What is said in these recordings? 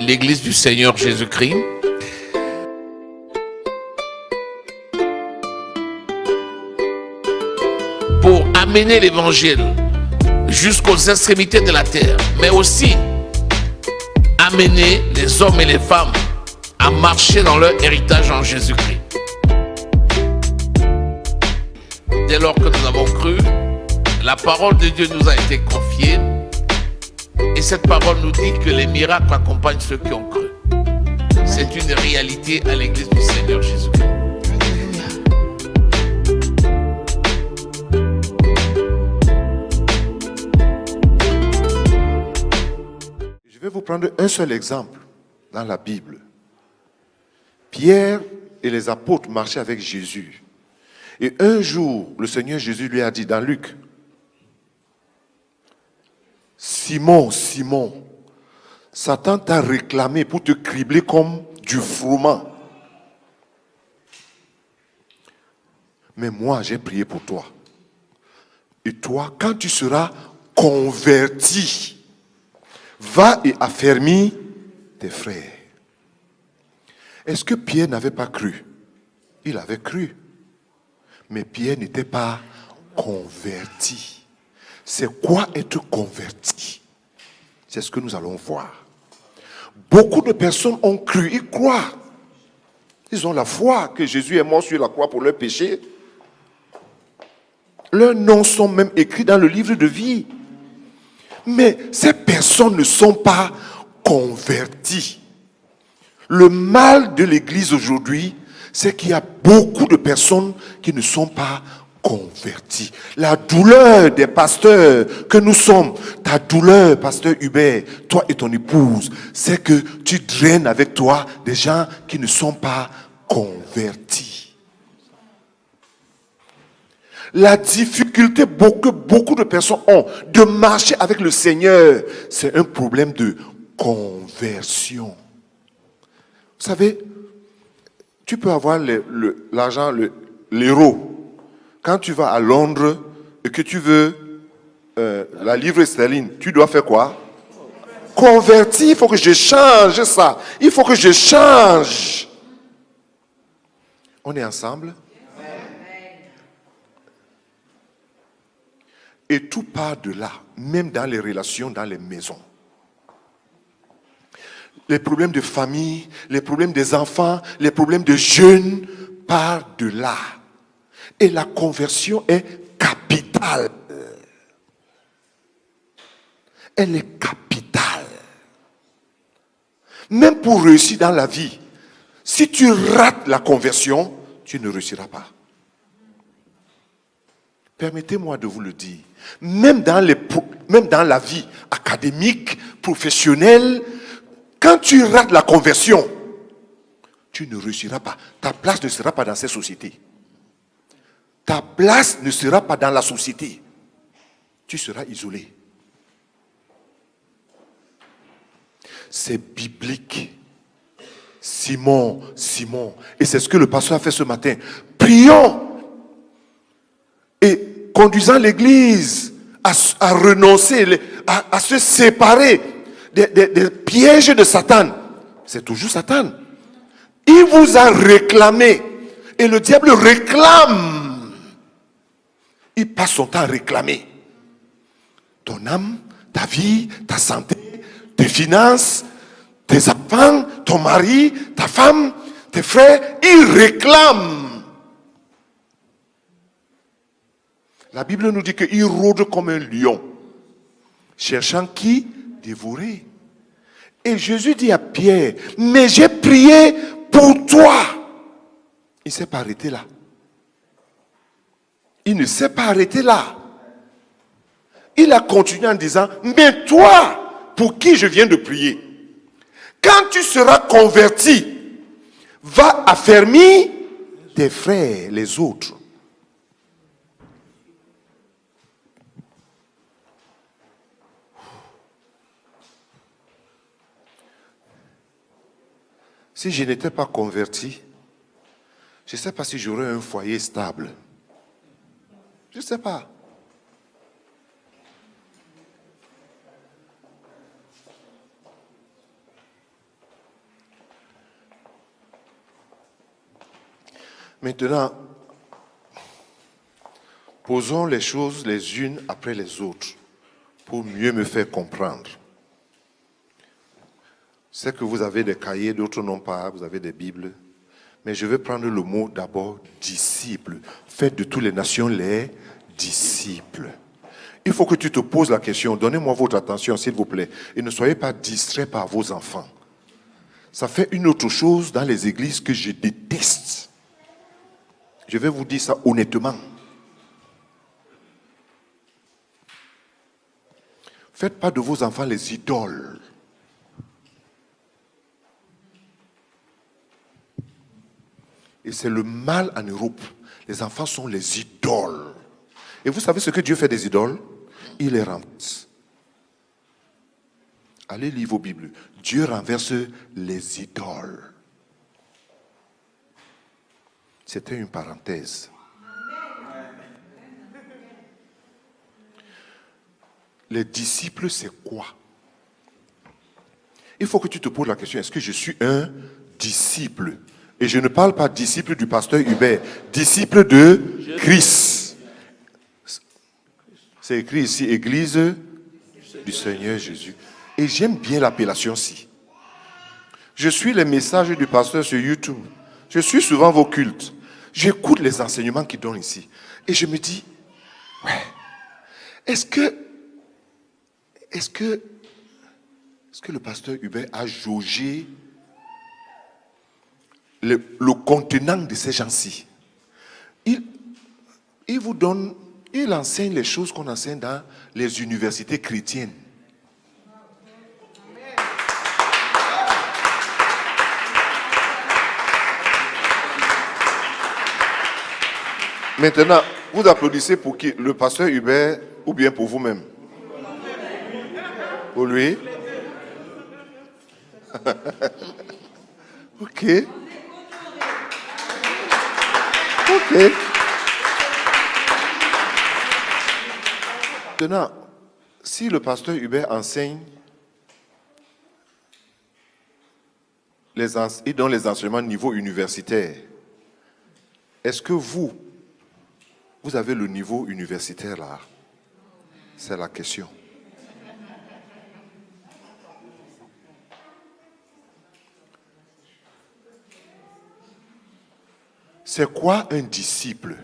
l'Église du Seigneur Jésus-Christ. Pour amener l'évangile jusqu'aux extrémités de la terre, mais aussi amener les hommes et les femmes à marcher dans leur héritage en Jésus-Christ. Dès lors que nous avons cru, la parole de Dieu nous a été confiée et cette parole nous dit que les miracles accompagnent ceux qui ont cru. C'est une réalité à l'Église du Seigneur Jésus-Christ. Je vais vous prendre un seul exemple dans la Bible. Pierre et les apôtres marchaient avec Jésus. Et un jour, le Seigneur Jésus lui a dit dans Luc, « Simon, Simon, Satan t'a réclamé pour te cribler comme du froment. Mais moi, j'ai prié pour toi. Et toi, quand tu seras converti, va et affermis tes frères. » Est-ce que Pierre n'avait pas cru? Il avait cru. Mais Pierre n'était pas converti. C'est quoi être converti? C'est ce que nous allons voir. Beaucoup de personnes ont cru, ils croient. Ils ont la foi que Jésus est mort sur la croix pour leurs péchés. Leurs noms sont même écrits dans le livre de vie. Mais ces personnes ne sont pas converties. Le mal de l'Église aujourd'hui, c'est qu'il y a beaucoup de personnes qui ne sont pas converties. La douleur des pasteurs que nous sommes, ta douleur, pasteur Hubert, toi et ton épouse, c'est que tu draines avec toi des gens qui ne sont pas convertis. La difficulté que beaucoup de personnes ont de marcher avec le Seigneur, c'est un problème de conversion. Vous savez, tu peux avoir l'argent, l'euro. Quand tu vas à Londres et que tu veux la livre sterling, tu dois faire quoi? Convertir, il faut que je change ça. Il faut que je change. On est ensemble? Et tout part de là, même dans les relations, dans les maisons. Les problèmes de famille, les problèmes des enfants, les problèmes de jeunes partent de là. Et la conversion est capitale. Elle est capitale. Même pour réussir dans la vie, si tu rates la conversion, tu ne réussiras pas. Permettez-moi de vous le dire. Même dans la vie académique, professionnelle, quand tu rates la conversion, tu ne réussiras pas. Ta place ne sera pas dans cette société. Ta place ne sera pas dans la société. Tu seras isolé. C'est biblique. Simon, Simon. Et c'est ce que le pasteur a fait ce matin. Prions. Et conduisant l'Église à renoncer, à se séparer des pièges de Satan. C'est toujours Satan. Il vous a réclamé. Et le diable réclame. Il passe son temps à réclamer. Ton âme, ta vie, ta santé, tes finances, tes enfants, ton mari, ta femme, tes frères. Il réclame. La Bible nous dit qu'il rôde comme un lion, cherchant qui dévorer. Et Jésus dit à Pierre, mais j'ai prié pour toi. Il ne s'est pas arrêté là. Il ne s'est pas arrêté là. Il a continué en disant, mais toi, pour qui je viens de prier, quand tu seras converti, va affermir tes frères, les autres. Si je n'étais pas converti, je ne sais pas si j'aurais un foyer stable. Je ne sais pas. Maintenant, posons les choses les unes après les autres pour mieux me faire comprendre. C'est que vous avez des cahiers, d'autres n'ont pas, vous avez des Bibles. Mais je vais prendre le mot d'abord disciple. Faites de toutes les nations les disciples. Il faut que tu te poses la question. Donnez-moi votre attention, s'il vous plaît. Et ne soyez pas distraits par vos enfants. Ça fait une autre chose dans les églises que je déteste. Je vais vous dire ça honnêtement. Faites pas de vos enfants les idoles. Et c'est le mal en Europe. Les enfants sont les idoles. Et vous savez ce que Dieu fait des idoles? Il les renverse. Allez lire vos Bibles. Dieu renverse les idoles. C'était une parenthèse. Les disciples, c'est quoi? Il faut que tu te poses la question, est-ce que je suis un disciple? Et je ne parle pas disciple du pasteur Hubert, disciple de Christ. C'est écrit ici, Église du Seigneur Jésus. Et j'aime bien l'appellation-ci. Je suis les messages du pasteur sur YouTube. Je suis souvent vos cultes. J'écoute les enseignements qu'il donne ici. Et je me dis, ouais, est-ce que le pasteur Hubert a jaugé le contenant de ces gens-ci? Il vous donne, il enseigne les choses qu'on enseigne dans les universités chrétiennes. Maintenant, vous applaudissez pour qui? Le pasteur Hubert ou bien pour vous-même? Pour lui? Ok. Ok. Maintenant, si le pasteur Hubert enseigne, il donne les enseignements au niveau universitaire, est-ce que vous avez le niveau universitaire là? C'est la question. C'est quoi un disciple?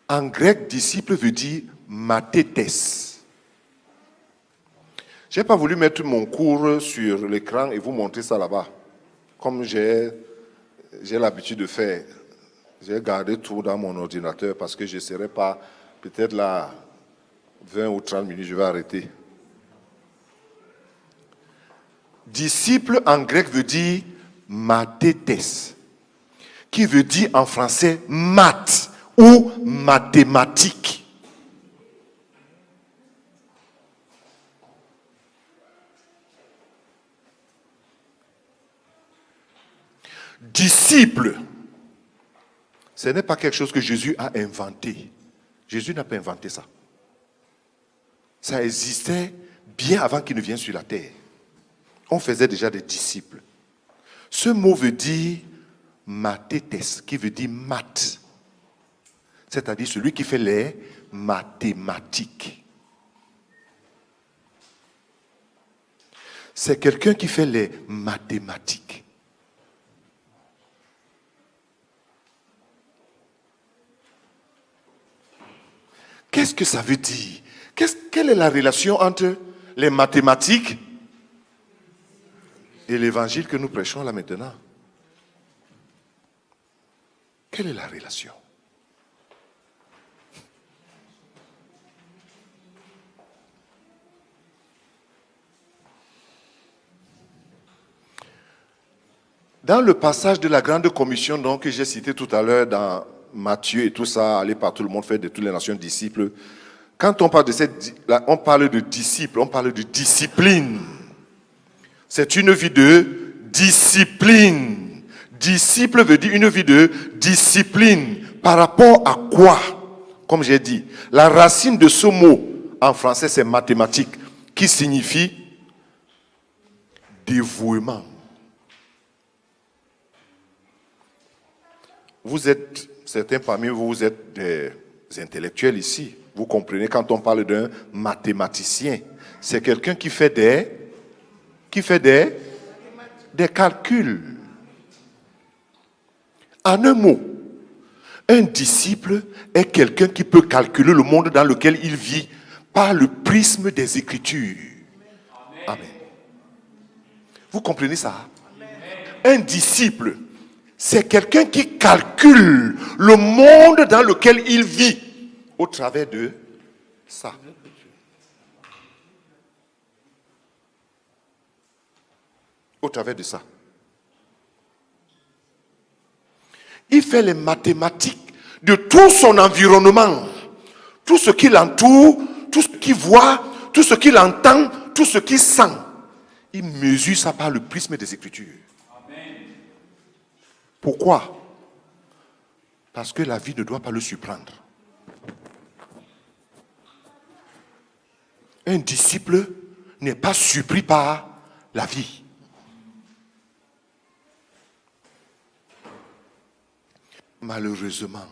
En grec, disciple veut dire matétes. Je n'ai pas voulu mettre mon cours sur l'écran et vous montrer ça là-bas, comme j'ai l'habitude de faire. J'ai gardé tout dans mon ordinateur parce que je ne serai pas, peut-être là, 20 ou 30 minutes, je vais arrêter. Disciple en grec veut dire matétes, qui veut dire en français maths ou mathématiques. Disciple, ce n'est pas quelque chose que Jésus a inventé. Jésus n'a pas inventé ça. Ça existait bien avant qu'il ne vienne sur la terre. On faisait déjà des disciples. Ce mot veut dire matétes, qui veut dire maths. C'est-à-dire celui qui fait les mathématiques. C'est quelqu'un qui fait les mathématiques. Qu'est-ce que ça veut dire? Quelle est la relation entre les mathématiques et l'évangile que nous prêchons là maintenant? Quelle est la relation? Dans le passage de la grande commission donc, que j'ai cité tout à l'heure dans Matthieu et tout ça, aller par tout le monde, faire de toutes les nations disciples. Quand on parle on parle de disciples, on parle de discipline. C'est une vie de discipline. Disciple veut dire une vie de discipline. Par rapport à quoi? Comme j'ai dit, la racine de ce mot en français c'est mathématique, qui signifie dévouement. certains parmi vous, vous êtes des intellectuels ici. Vous comprenez quand on parle d'un mathématicien. C'est quelqu'un qui fait des calculs. En un mot, un disciple est quelqu'un qui peut calculer le monde dans lequel il vit par le prisme des Écritures. Amen. Vous comprenez ça? Un disciple, c'est quelqu'un qui calcule le monde dans lequel il vit au travers de ça. Au travers de ça. Il fait les mathématiques de tout son environnement, tout ce qui l'entoure, tout ce qu'il voit, tout ce qu'il entend, tout ce qu'il sent. Il mesure ça par le prisme des Écritures. Amen. Pourquoi? Parce que la vie ne doit pas le surprendre. Un disciple n'est pas surpris par la vie. Malheureusement,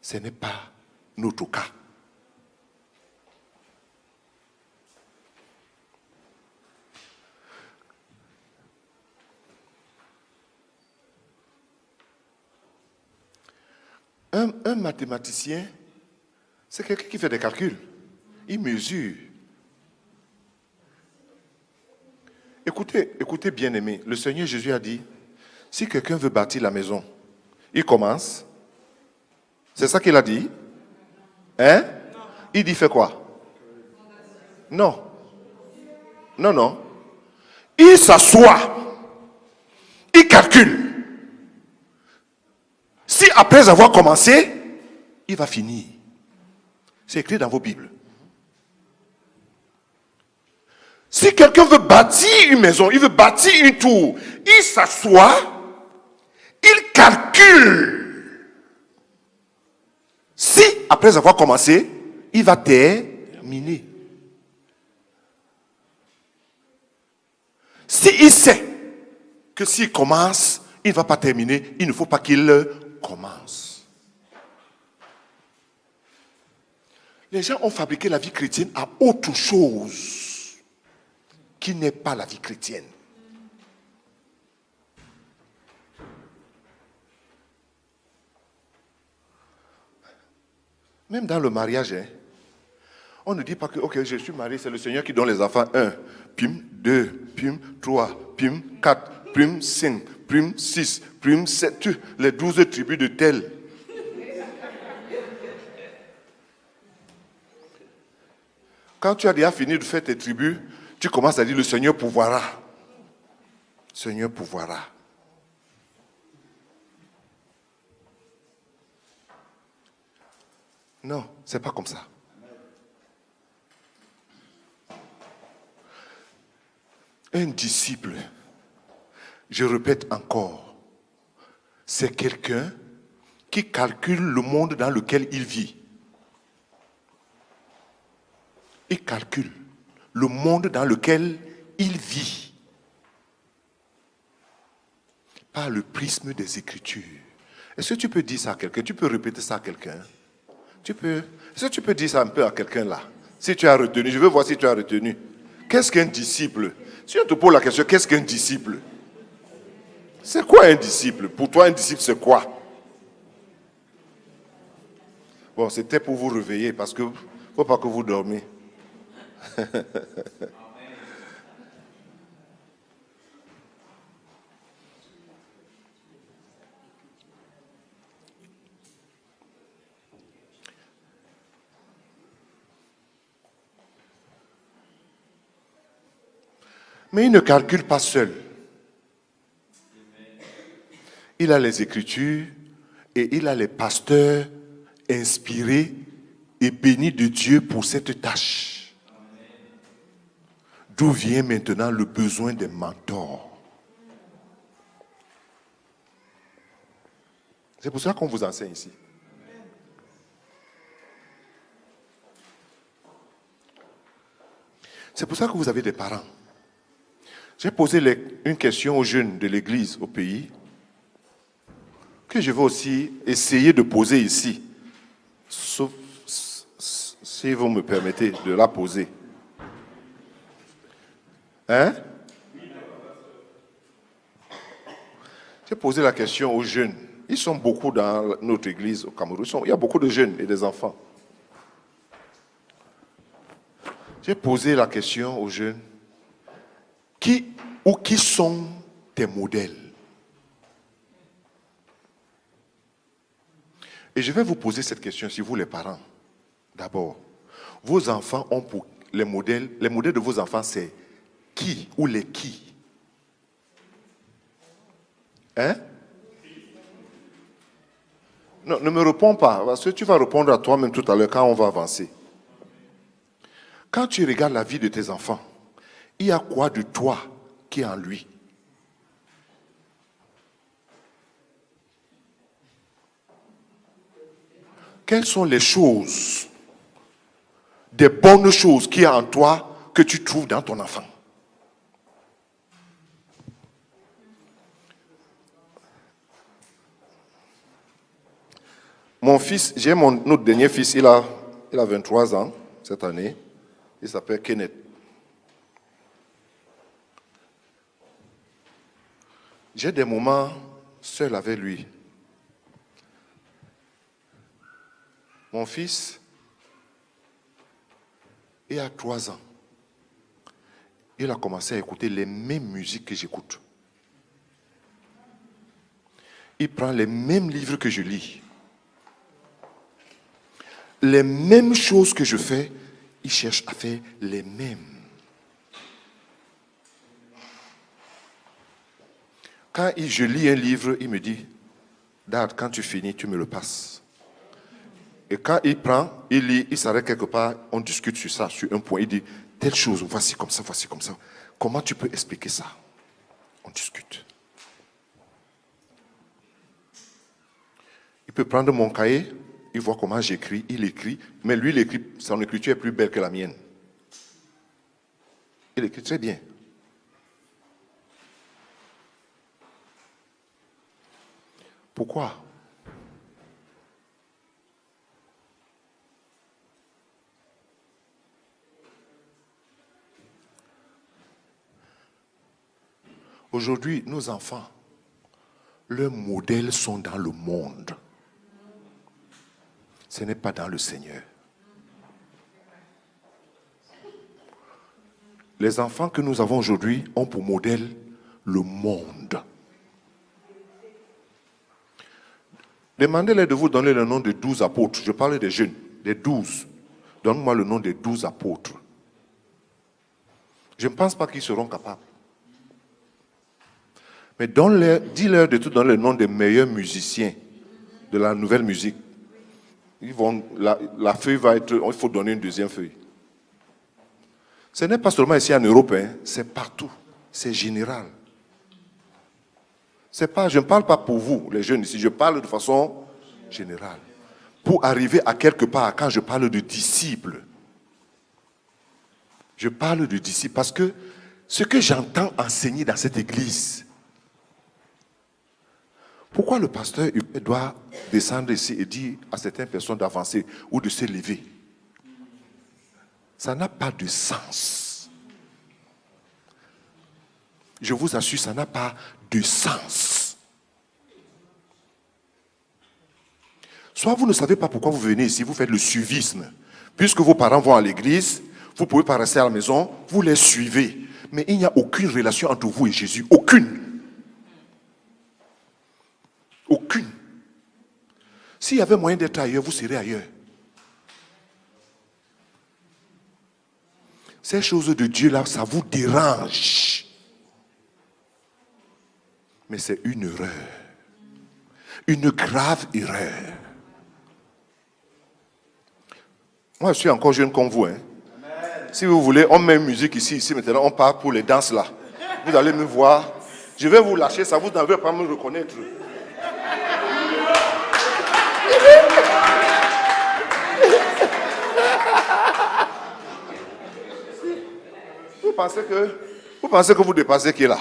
ce n'est pas notre cas. Un mathématicien, c'est quelqu'un qui fait des calculs. Il mesure. Écoutez bien aimé, le Seigneur Jésus a dit, si quelqu'un veut bâtir la maison, il commence. C'est ça qu'il a dit? Hein? Il dit, fais quoi? Non. Il s'assoit. Il calcule. Si après avoir commencé, il va finir. C'est écrit dans vos Bibles. Si quelqu'un veut bâtir une maison, il veut bâtir une tour, il s'assoit, il calcule. Si, après avoir commencé, il va terminer. S'il sait que s'il commence, il ne va pas terminer, il ne faut pas qu'il commence. Les gens ont fabriqué la vie chrétienne à autre chose qui n'est pas la vie chrétienne. Même dans le mariage, on ne dit pas que, ok, je suis marié, c'est le Seigneur qui donne les enfants. 1, pim, 2, pim, 3, pim, 4, pim, 5, pim, 6, pim, 7, les 12 tribus de tel. Quand tu as déjà fini de faire tes tribus, tu commences à dire, le Seigneur pourvoira. Seigneur pourvoira. Non, c'est pas comme ça. Un disciple, je répète encore, c'est quelqu'un qui calcule le monde dans lequel il vit. Il calcule le monde dans lequel il vit par le prisme des Écritures. Est-ce que tu peux dire ça à quelqu'un? Tu peux répéter ça à quelqu'un? Est-ce que tu peux dire ça un peu à quelqu'un là? Si tu as retenu, je veux voir si tu as retenu. Qu'est-ce qu'un disciple? Si on te pose la question, qu'est-ce qu'un disciple? C'est quoi un disciple? Pour toi, un disciple, c'est quoi? Bon, c'était pour vous réveiller parce que il ne faut pas que vous dormiez. Mais il ne calcule pas seul. Il a les Écritures et il a les pasteurs inspirés et bénis de Dieu pour cette tâche. D'où vient maintenant le besoin des mentors. C'est pour ça qu'on vous enseigne ici. C'est pour ça que vous avez des parents. J'ai posé une question aux jeunes de l'église au pays. que je vais aussi essayer de poser ici, sauf si vous me permettez de la poser. Hein? J'ai posé la question aux jeunes. Ils sont beaucoup dans notre église au Cameroun. Il y a beaucoup de jeunes et des enfants. J'ai posé la question aux jeunes. Qui sont tes modèles? Et je vais vous poser cette question, si vous les parents. D'abord, vos enfants ont pour les modèles de vos enfants, c'est qui ou les qui? Hein? Non, ne me réponds pas, parce que tu vas répondre à toi-même tout à l'heure quand on va avancer. Quand tu regardes la vie de tes enfants, il y a quoi de toi qui est en lui? Quelles sont les choses, des bonnes choses qu'il y a en toi que tu trouves dans ton enfant? Mon fils, j'ai notre dernier fils, il a 23 ans cette année. Il s'appelle Kenneth. J'ai des moments seul avec lui. Mon fils, il a 3 ans. Il a commencé à écouter les mêmes musiques que j'écoute. Il prend les mêmes livres que je lis. Les mêmes choses que je fais, il cherche à faire les mêmes. Quand je lis un livre, il me dit, Dad, quand tu finis, tu me le passes. Et quand il prend, il lit, il s'arrête quelque part, on discute sur ça, sur un point. Il dit, telle chose, voici comme ça, voici comme ça. Comment tu peux expliquer ça? On discute. Il peut prendre mon cahier, il voit comment j'écris, il écrit, mais lui, il écrit, son écriture est plus belle que la mienne. Il écrit très bien. Pourquoi? Aujourd'hui, nos enfants, leurs modèles sont dans le monde. Ce n'est pas dans le Seigneur. Les enfants que nous avons aujourd'hui ont pour modèle le monde. Demandez-leur de vous donner le nom de 12 apôtres. Je parle des jeunes, des 12. Donne-moi le nom des 12 apôtres. Je ne pense pas qu'ils seront capables. Mais dis-leur de tout donner le nom des meilleurs musiciens de la nouvelle musique. La feuille va être, il faut donner une deuxième feuille. Ce n'est pas seulement ici en Europe, c'est partout. C'est général. Je ne parle pas pour vous, les jeunes ici, je parle de façon générale. Pour arriver à quelque part, quand je parle de disciples, je parle de disciples parce que ce que j'entends enseigner dans cette église, pourquoi le pasteur doit descendre ici et dire à certaines personnes d'avancer ou de se lever? Ça n'a pas de sens. Je vous assure, ça n'a pas de sens. Soit vous ne savez pas pourquoi vous venez ici, vous faites le suivisme. Puisque vos parents vont à l'église, vous ne pouvez pas rester à la maison, vous les suivez. Mais il n'y a aucune relation entre vous et Jésus. Aucune. Aucune. S'il y avait moyen d'être ailleurs, vous serez ailleurs. Ces choses de Dieu-là, ça vous dérange. Mais c'est une erreur. Une grave erreur. Moi, je suis encore jeune comme vous. Si vous voulez, on met une musique ici, maintenant, on part pour les danses là. Vous allez me voir. Je vais vous lâcher, ça vous n'avez pas me reconnaître. Vous pensez que vous dépassez qui est là?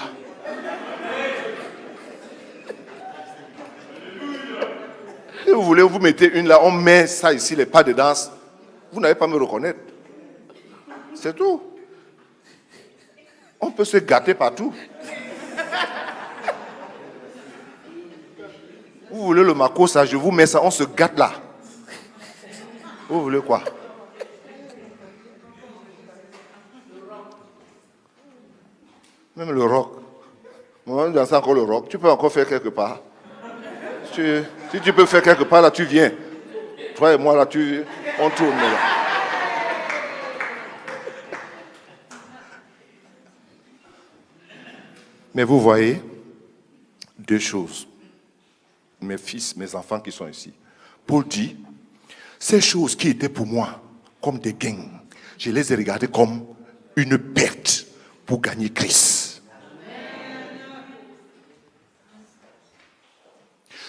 vous voulez, vous mettez une là, on met ça ici, les pas de danse. Vous n'allez pas me reconnaître. C'est tout. On peut se gâter partout. Vous voulez le maco, ça, je vous mets ça, on se gâte là. Vous voulez quoi? Même le rock. Moi, je danse encore le rock. Tu peux encore faire quelque part. Si tu peux faire quelque part, là, tu viens. Toi et moi, là, on tourne là. Mais vous voyez, deux choses. Mes fils, mes enfants qui sont ici. Paul dit, ces choses qui étaient pour moi comme des gains, je les ai regardées comme une perte pour gagner Christ.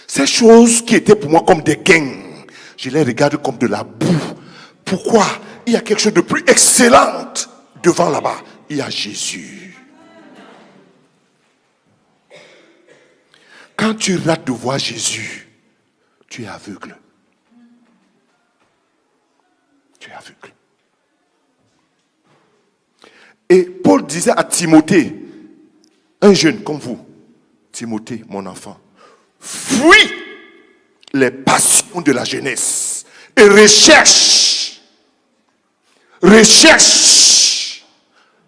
Ces choses qui étaient pour moi comme des gains, je les regarde comme de la boue. Pourquoi? Il y a quelque chose de plus excellent devant là-bas. Il y a Jésus. Quand tu rates de voir Jésus, tu es aveugle. Tu es aveugle. Et Paul disait à Timothée, un jeune comme vous, Timothée, mon enfant, fuis les passions de la jeunesse et recherche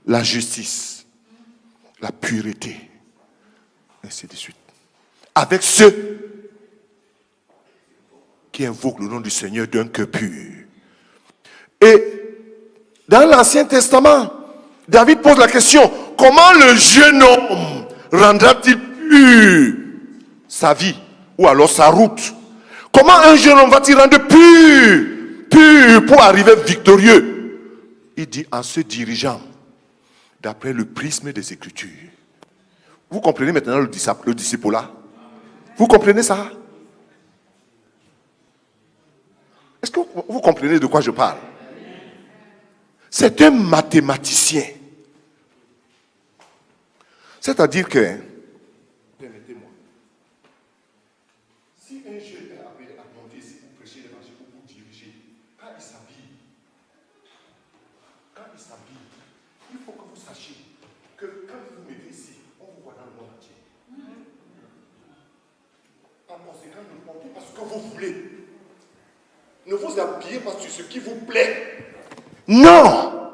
la justice, la pureté, ainsi de suite. Avec ceux qui invoquent le nom du Seigneur d'un cœur pur. Et dans l'Ancien Testament, David pose la question, comment le jeune homme rendra-t-il pur sa vie ou alors sa route? Comment un jeune homme va-t-il rendre pur pour arriver victorieux? Il dit en se dirigeant d'après le prisme des Écritures. Vous comprenez maintenant le disciple là? Vous comprenez ça? Est-ce que vous comprenez de quoi je parle? C'est un mathématicien. C'est-à-dire que, permettez-moi, si un jeune est appelé à monter ici pour prêcher l'évangile ou pour diriger, quand il s'habille, il faut que vous sachiez que quand vous vous mettez ici, on vous voit dans le monde entier. Par conséquent, ne portez pas ce que vous voulez. Ne vous habillez pas sur ce qui vous plaît. Non!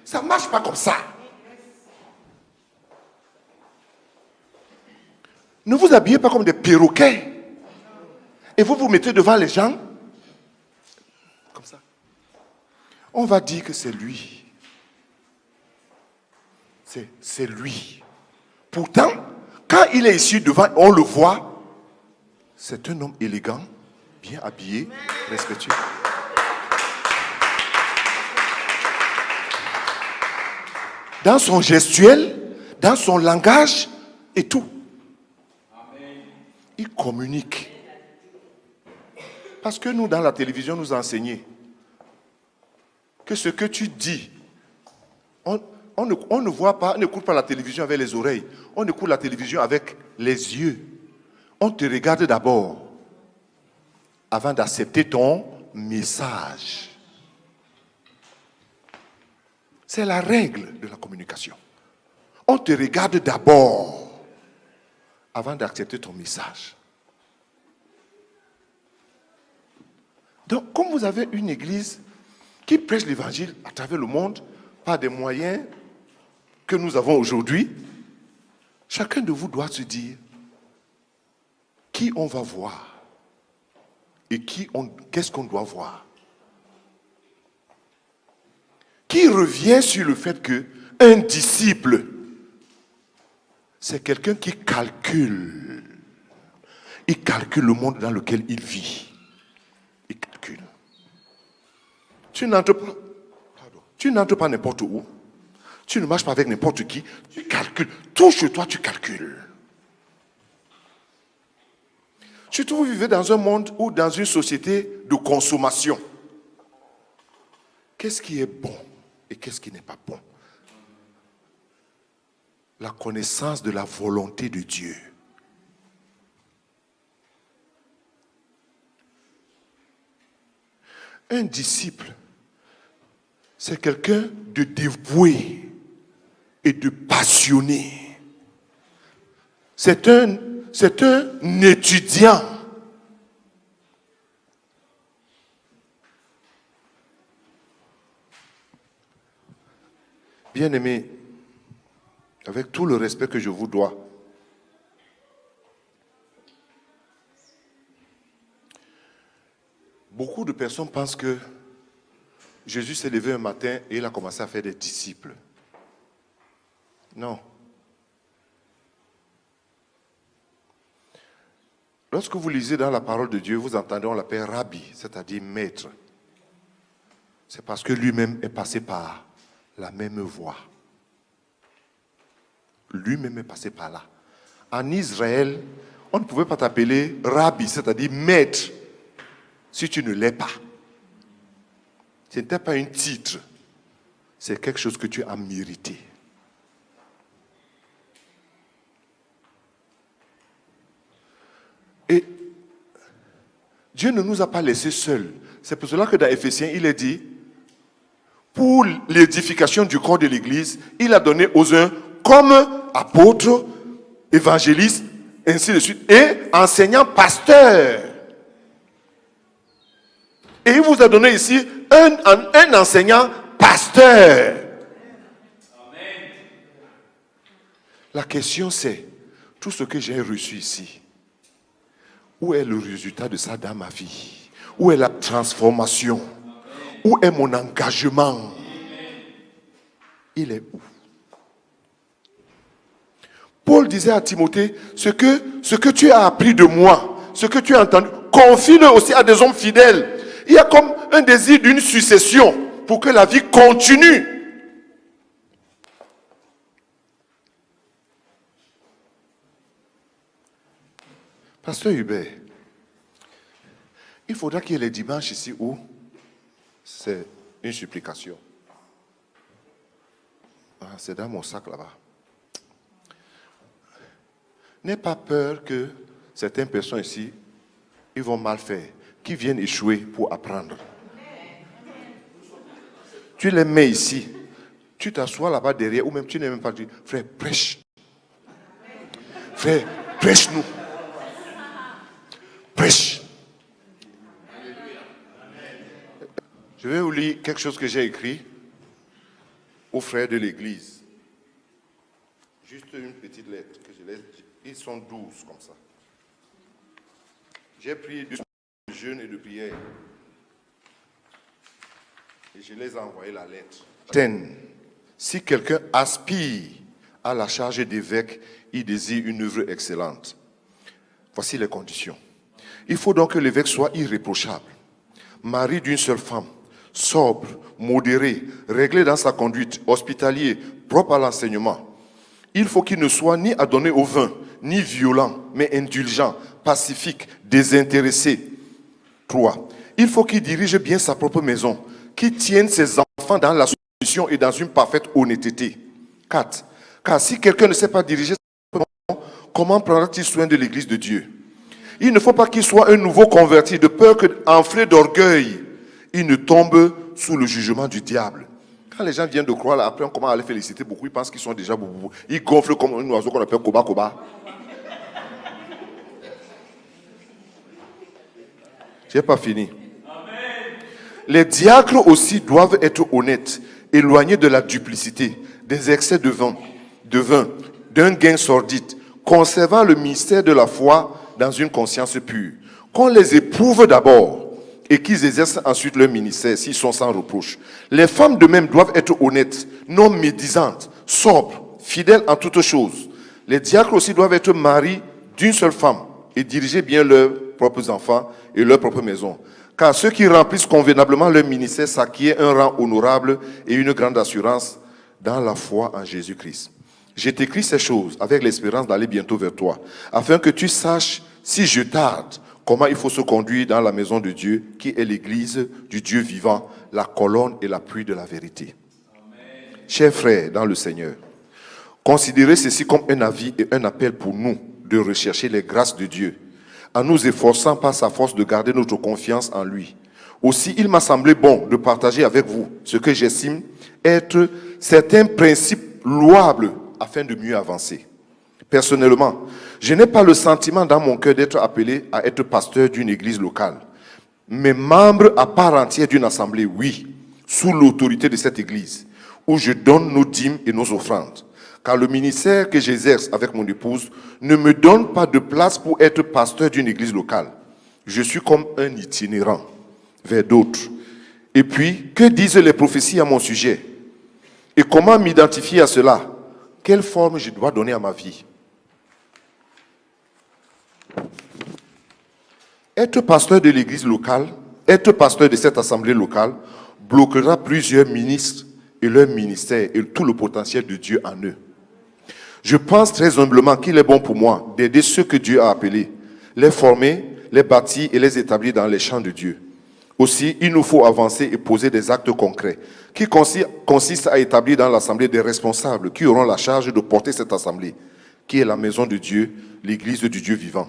Ça ne marche pas comme ça. Ne vous habillez pas comme des perroquets. Et vous vous mettez devant les gens. Comme ça. On va dire que c'est lui. C'est lui. Pourtant, quand il est ici devant, on le voit. C'est un homme élégant, bien habillé, respectueux. Dans son gestuel, dans son langage et tout. Il communique. Parce que nous, dans la télévision, nous enseignons que ce que tu dis, on ne voit pas, on n'écoute pas la télévision avec les oreilles. On écoute la télévision avec les yeux. On te regarde d'abord avant d'accepter ton message. C'est la règle de la communication. On te regarde d'abord avant d'accepter ton message. Donc, comme vous avez une église qui prêche l'évangile à travers le monde par des moyens que nous avons aujourd'hui, chacun de vous doit se dire qui on va voir et qu'est-ce qu'on doit voir. Qui revient sur le fait qu'un disciple, c'est quelqu'un qui calcule. Il calcule le monde dans lequel il vit. Il calcule. Tu n'entres pas n'importe où. Tu ne marches pas avec n'importe qui. Tu calcules. Tout chez toi, tu calcules. Surtout, vous vivez dans un monde ou dans une société de consommation. Qu'est-ce qui est bon et qu'est-ce qui n'est pas bon? La connaissance de la volonté de Dieu. Un disciple, c'est quelqu'un de dévoué et de passionné. C'est un étudiant. Bien-aimés, avec tout le respect que je vous dois, beaucoup de personnes pensent que Jésus s'est levé un matin et il a commencé à faire des disciples. Non. Lorsque vous lisez dans la parole de Dieu, vous entendez, on l'appelle Rabbi, c'est-à-dire maître. C'est parce que lui-même est passé par la même voie. Lui-même est passé par là. En Israël, on ne pouvait pas t'appeler Rabbi, c'est-à-dire maître, si tu ne l'es pas. Ce n'était pas un titre, c'est quelque chose que tu as mérité. Et Dieu ne nous a pas laissés seuls. C'est pour cela que dans Éphésiens, il est dit, pour l'édification du corps de l'Église, il a donné aux uns comme apôtres, évangélistes, ainsi de suite, et enseignants, pasteurs. Et il vous a donné ici un enseignant pasteur. Amen. La question c'est, tout ce que j'ai reçu ici, où est le résultat de ça dans ma vie? Où est la transformation? Où est mon engagement? Il est où? Paul disait à Timothée, ce que tu as appris de moi, ce que tu as entendu, confie-le aussi à des hommes fidèles. Il y a comme un désir d'une succession pour que la vie continue. Pasteur Hubert, il faudra qu'il y ait les dimanches ici où c'est une supplication. Ah, c'est dans mon sac là-bas. N'aie pas peur que certaines personnes ici, ils vont mal faire, qui viennent échouer pour apprendre. Tu les mets ici, tu t'assois là-bas derrière, ou même tu n'es même pas dit, frère, prêche. Frère, prêche-nous. Prêche. Je vais vous lire quelque chose que j'ai écrit aux frères de l'église. Juste une petite lettre que je laisse. Ils sont 12 comme ça. J'ai pris du jeûne et de prière. Et je les ai envoyé la lettre. Si quelqu'un aspire à la charge d'évêque, il désire une œuvre excellente. Voici les conditions. Il faut donc que l'évêque soit irréprochable, mari d'une seule femme, sobre, modéré, réglé dans sa conduite, hospitalier, propre à l'enseignement. Il faut qu'il ne soit ni adonné au vin, ni violent, mais indulgent, pacifique, désintéressé. 3. Il faut qu'il dirige bien sa propre maison, qu'il tienne ses enfants dans la soumission et dans une parfaite honnêteté. 4. Car si quelqu'un ne sait pas diriger sa propre maison, comment prendra-t-il soin de l'église de Dieu? Il ne faut pas qu'il soit un nouveau converti, de peur qu'enflé d'orgueil, il ne tombe sous le jugement du diable. Quand les gens viennent de croire, là, après on commence à les féliciter beaucoup, ils pensent qu'ils sont déjà boubou. Ils gonflent comme un oiseau qu'on appelle koba koba. Je n'ai pas fini. Amen. Les diacres aussi doivent être honnêtes, éloignés de la duplicité, des excès de vin, d'un gain sordide, conservant le mystère de la foi dans une conscience pure. Qu'on les éprouve d'abord et qu'ils exercent ensuite leur ministère s'ils sont sans reproche. Les femmes de même doivent être honnêtes, non médisantes, sobres, fidèles en toutes choses. Les diacres aussi doivent être maris d'une seule femme et diriger bien leurs propres enfants et leur propre maison. Car ceux qui remplissent convenablement leur ministère s'acquièrent un rang honorable et une grande assurance dans la foi en Jésus-Christ. Je t'écris ces choses avec l'espérance d'aller bientôt vers toi, afin que tu saches, si je tarde, comment il faut se conduire dans la maison de Dieu, qui est l'église du Dieu vivant, la colonne et l'appui de la vérité. Amen. Chers frères dans le Seigneur, considérez ceci comme un avis et un appel pour nous de rechercher les grâces de Dieu, en nous efforçant par sa force de garder notre confiance en lui. Aussi, il m'a semblé bon de partager avec vous ce que j'estime être certains principes louables afin de mieux avancer. Personnellement, je n'ai pas le sentiment dans mon cœur d'être appelé à être pasteur d'une église locale. Mais membre à part entière d'une assemblée, oui, sous l'autorité de cette église, où je donne nos dîmes et nos offrandes. Car le ministère que j'exerce avec mon épouse ne me donne pas de place pour être pasteur d'une église locale. Je suis comme un itinérant vers d'autres. Et puis, que disent les prophéties à mon sujet? Et comment m'identifier à cela? Quelle forme je dois donner à ma vie? Être pasteur de l'église locale, être pasteur de cette assemblée locale, bloquera plusieurs ministres et leur ministère et tout le potentiel de Dieu en eux. Je pense très humblement qu'il est bon pour moi d'aider ceux que Dieu a appelés, les former, les bâtir et les établir dans les champs de Dieu. Aussi, il nous faut avancer et poser des actes concrets qui consistent à établir dans l'assemblée des responsables qui auront la charge de porter cette assemblée, qui est la maison de Dieu, l'église du Dieu vivant.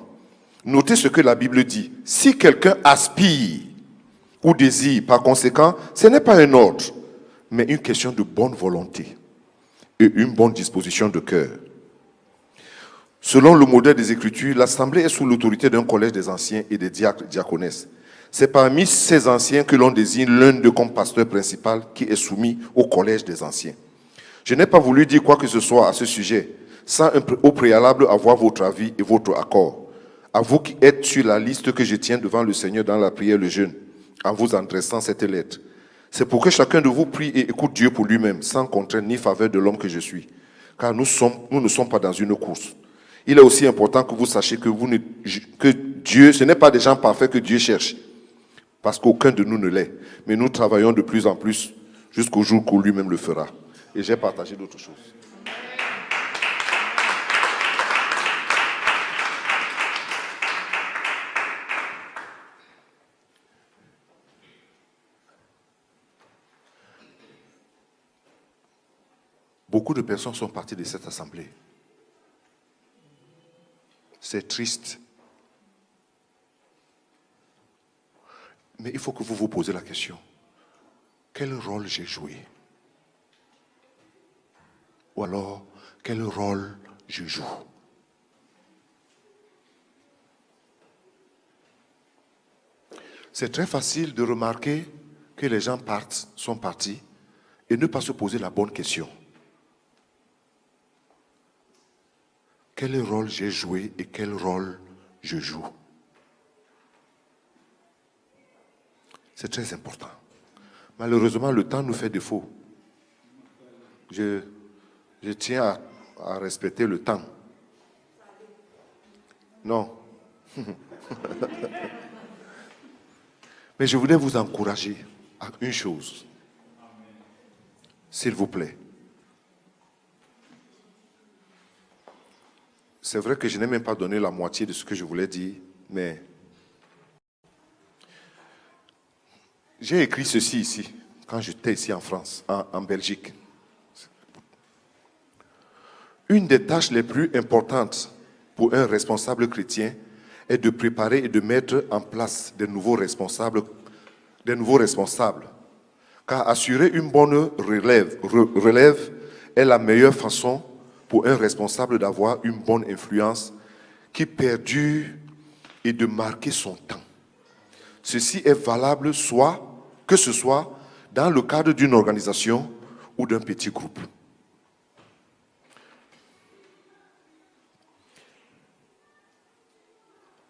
Notez ce que la Bible dit. Si quelqu'un aspire ou désire, par conséquent, ce n'est pas un ordre, mais une question de bonne volonté et une bonne disposition de cœur. Selon le modèle des Écritures, l'assemblée est sous l'autorité d'un collège des anciens et des diacres, diaconesses. C'est parmi ces anciens que l'on désigne l'un d'eux comme pasteur principal qui est soumis au collège des anciens. Je n'ai pas voulu dire quoi que ce soit à ce sujet, sans au préalable avoir votre avis et votre accord. À vous qui êtes sur la liste que je tiens devant le Seigneur dans la prière et le jeûne, en vous adressant cette lettre. C'est pour que chacun de vous prie et écoute Dieu pour lui-même, sans contrainte ni faveur de l'homme que je suis. Car nous ne sommes pas dans une course. Il est aussi important que vous sachiez que Dieu, ce n'est pas des gens parfaits que Dieu cherche, parce qu'aucun de nous ne l'est. Mais nous travaillons de plus en plus jusqu'au jour où lui-même le fera. Et j'ai partagé d'autres choses. Beaucoup de personnes sont parties de cette assemblée. C'est triste. Mais il faut que vous vous posez la question. Quel rôle j'ai joué? Ou alors, quel rôle je joue? C'est très facile de remarquer que les gens sont partis et ne pas se poser la bonne question. Quel rôle j'ai joué et quel rôle je joue? C'est très important. Malheureusement, le temps nous fait défaut. Je tiens à respecter le temps. Non. Mais je voulais vous encourager à une chose. S'il vous plaît. C'est vrai que je n'ai même pas donné la moitié de ce que je voulais dire, mais j'ai écrit ceci ici, quand j'étais ici en France, en Belgique. Une des tâches les plus importantes pour un responsable chrétien est de préparer et de mettre en place des nouveaux responsables. Car assurer une bonne relève est la meilleure façon pour un responsable d'avoir une bonne influence qui perdure et de marquer son temps. Ceci est valable que ce soit dans le cadre d'une organisation ou d'un petit groupe.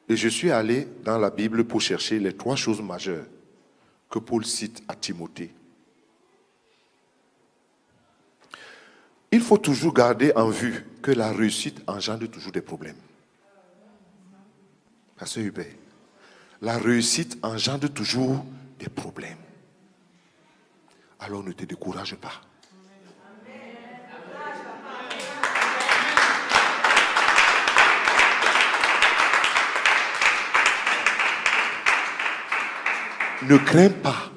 Et je suis allé dans la Bible pour chercher les 3 choses majeures que Paul cite à Timothée. Il faut toujours garder en vue que la réussite engendre toujours des problèmes. Pasteur Hubert, la réussite engendre toujours des problèmes. Alors ne te décourage pas. Ne crains pas.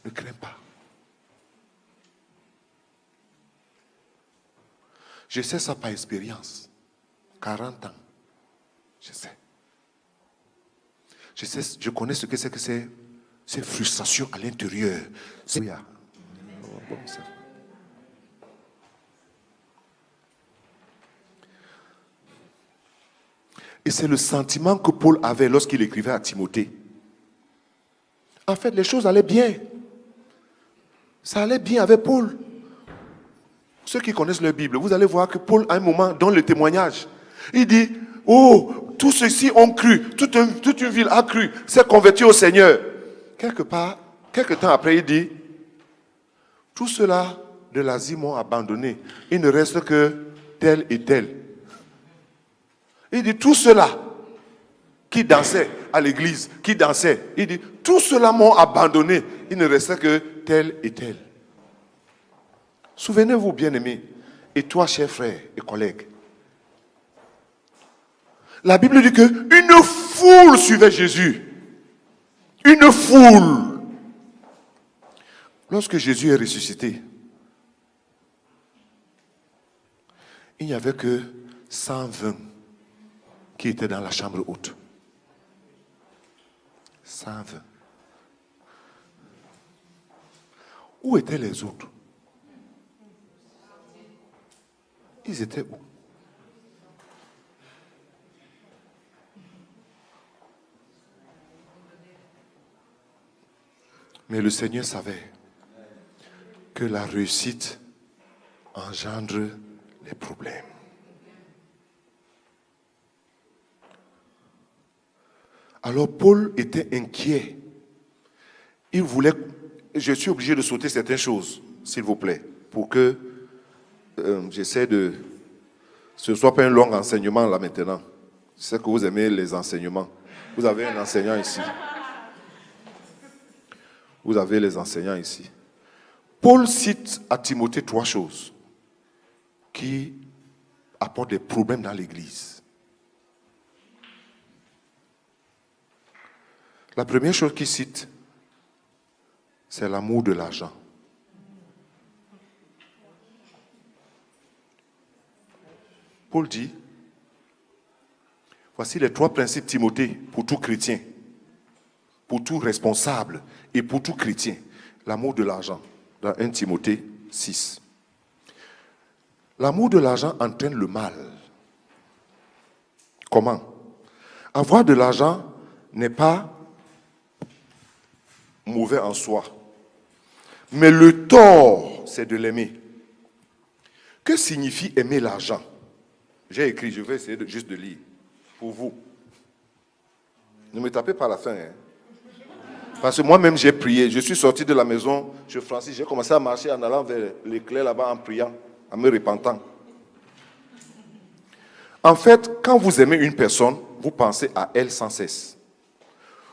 Ne crains pas. Je sais ça par expérience. 40 ans. Je sais. Je connais ce que c'est que ces frustrations à l'intérieur. Et c'est le sentiment que Paul avait lorsqu'il écrivait à Timothée. En fait, les choses allaient bien. Ça allait bien avec Paul. Ceux qui connaissent la Bible, vous allez voir que Paul, à un moment, donne le témoignage. Il dit, oh, tous ceux-ci ont cru, toute une ville a cru, s'est convertie au Seigneur. Quelque temps après, il dit, tous ceux-là de l'Asie m'ont abandonné. Il ne reste que tel et tel. Il dit, tous ceux-là qui dansaient à l'église, qui dansaient, il dit, tous ceux-là m'ont abandonné. Il ne restait que tel et tel. Souvenez-vous, bien-aimés, et toi, chers frères et collègues, la Bible dit qu'une foule suivait Jésus. Une foule. Lorsque Jésus est ressuscité, il n'y avait que 120 qui étaient dans la chambre haute. 120. Où étaient les autres? Ils étaient où? Mais le Seigneur savait que la réussite engendre les problèmes. Alors Paul était inquiet. Il voulait... Je suis obligé de sauter certaines choses, s'il vous plaît, pour que j'essaie de... Ce ne soit pas un long enseignement là maintenant. Je sais que vous aimez les enseignements. Vous avez un enseignant ici. Vous avez les enseignants ici. Paul cite à Timothée 3 choses qui apportent des problèmes dans l'Église. La première chose qu'il cite, c'est l'amour de l'argent. Paul dit, voici les 3 principes Timothée pour tout chrétien, pour tout responsable et pour tout chrétien. L'amour de l'argent, dans 1 Timothée 6. L'amour de l'argent entraîne le mal. Comment? Avoir de l'argent n'est pas mauvais en soi. Mais le tort, c'est de l'aimer. Que signifie aimer l'argent? J'ai écrit, je vais essayer juste de lire pour vous. Ne me tapez pas la fin. Parce que moi-même, j'ai prié. Je suis sorti de la maison chez Francis. J'ai commencé à marcher en allant vers l'éclair là-bas en priant, en me repentant. En fait, quand vous aimez une personne, vous pensez à elle sans cesse.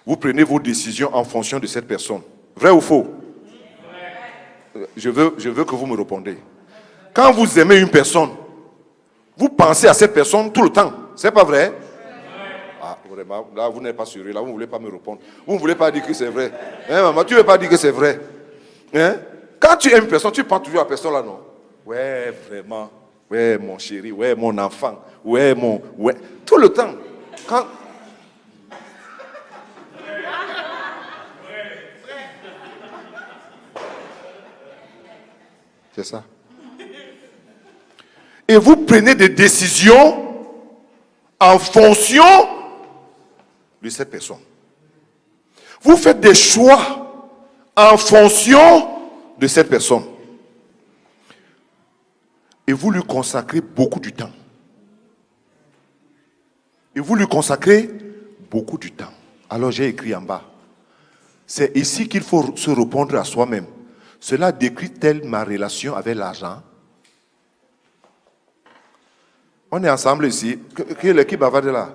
Vous prenez vos décisions en fonction de cette personne. Vrai ou faux? Je veux que vous me répondiez. Quand vous aimez une personne, vous pensez à cette personne tout le temps. C'est pas vrai? Ah, vraiment, là, vous n'êtes pas sûr. Là, vous ne voulez pas me répondre. Vous ne voulez pas dire que c'est vrai. Hein, maman, tu ne veux pas dire que c'est vrai. Hein? Quand tu aimes une personne, tu penses toujours à la personne là, non? Ouais, vraiment. Ouais, mon chéri. Ouais, mon enfant. Ouais, mon... Ouais. Tout le temps. Quand... C'est ça. Et vous prenez des décisions en fonction de cette personne. Vous faites des choix en fonction de cette personne. Et vous lui consacrez beaucoup du temps. Et vous lui consacrez beaucoup du temps. Alors j'ai écrit en bas. C'est ici qu'il faut se répondre à soi-même. Cela décrit-elle ma relation avec l'argent? On est ensemble ici. Qui est l'équipe bavarde là?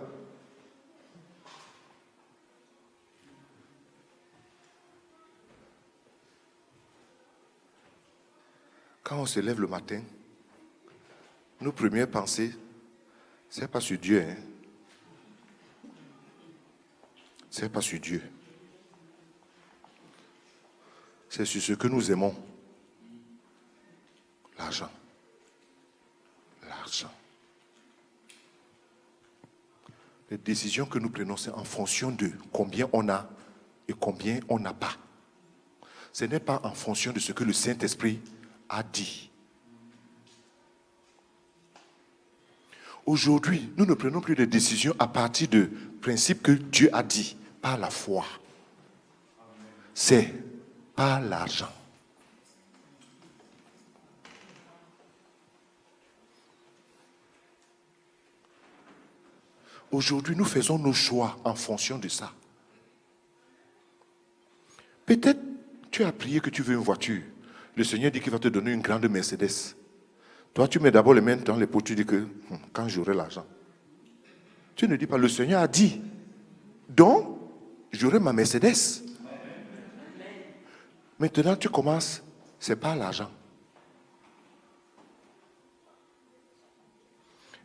Quand on se lève le matin, nos premières pensées, c'est pas sur Dieu. Hein? C'est pas sur Dieu. C'est sur ce que nous aimons. L'argent. L'argent. Les décisions que nous prenons, c'est en fonction de combien on a et combien on n'a pas. Ce n'est pas en fonction de ce que le Saint-Esprit a dit. Aujourd'hui, nous ne prenons plus de décisions à partir de principes que Dieu a dit, par la foi. C'est par l'argent. Aujourd'hui, nous faisons nos choix en fonction de ça. Peut-être tu as prié que tu veux une voiture. Le Seigneur dit qu'il va te donner une grande Mercedes. Toi, tu mets d'abord les mains dans les poches, tu dis que quand j'aurai l'argent. Tu ne dis pas, le Seigneur a dit, donc, j'aurai ma Mercedes. Maintenant, tu commences, c'est pas l'argent.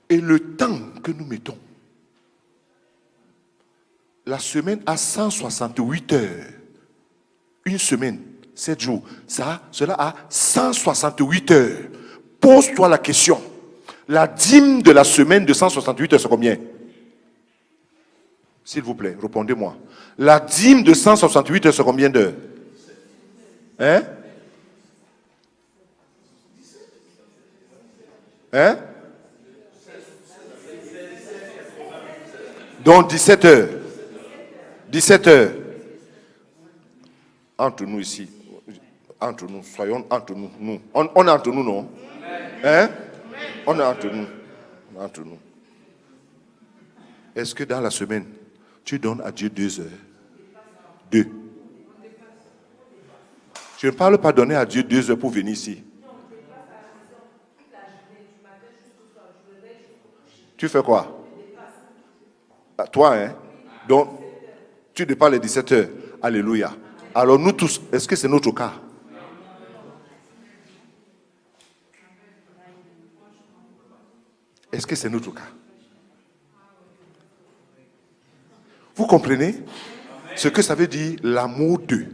Et le temps que nous mettons, la semaine a 168 heures. Une semaine, 7 jours. Cela a 168 heures. Pose-toi la question. La dîme de la semaine de 168 heures, c'est combien? S'il vous plaît, répondez-moi. La dîme de 168 heures, c'est combien d'heures? Hein? Hein? Donc 17 heures. 17 heures. Entre nous ici. Entre nous, soyons entre nous. Nous. On est entre nous, non? Hein? On est entre nous. Entre nous. Est-ce que dans la semaine, tu donnes à Dieu 2 heures? 2. Je ne parle pas donner à Dieu 2 heures pour venir ici. Tu fais quoi? Toi, hein? Donc, tu dépasses les 17 heures. Alléluia. Alors nous tous, est-ce que c'est notre cas? Est-ce que c'est notre cas? Vous comprenez ce que ça veut dire l'amour d'eux?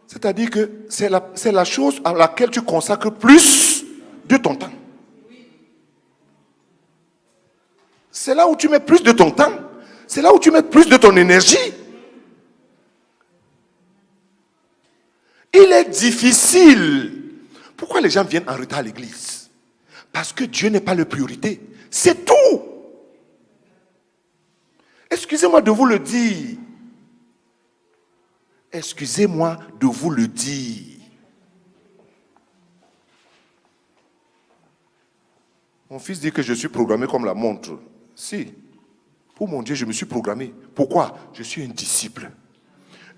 C'est-à-dire que c'est la chose à laquelle tu consacres plus de ton temps. C'est là où tu mets plus de ton temps. C'est là où tu mets plus de ton énergie. Il est difficile. Pourquoi les gens viennent en retard à l'église? Parce que Dieu n'est pas leur priorité. C'est tout. Excusez-moi de vous le dire. Excusez-moi de vous le dire. Mon fils dit que je suis programmé comme la montre. Si. Pour mon Dieu, je me suis programmé. Pourquoi? Je suis un disciple.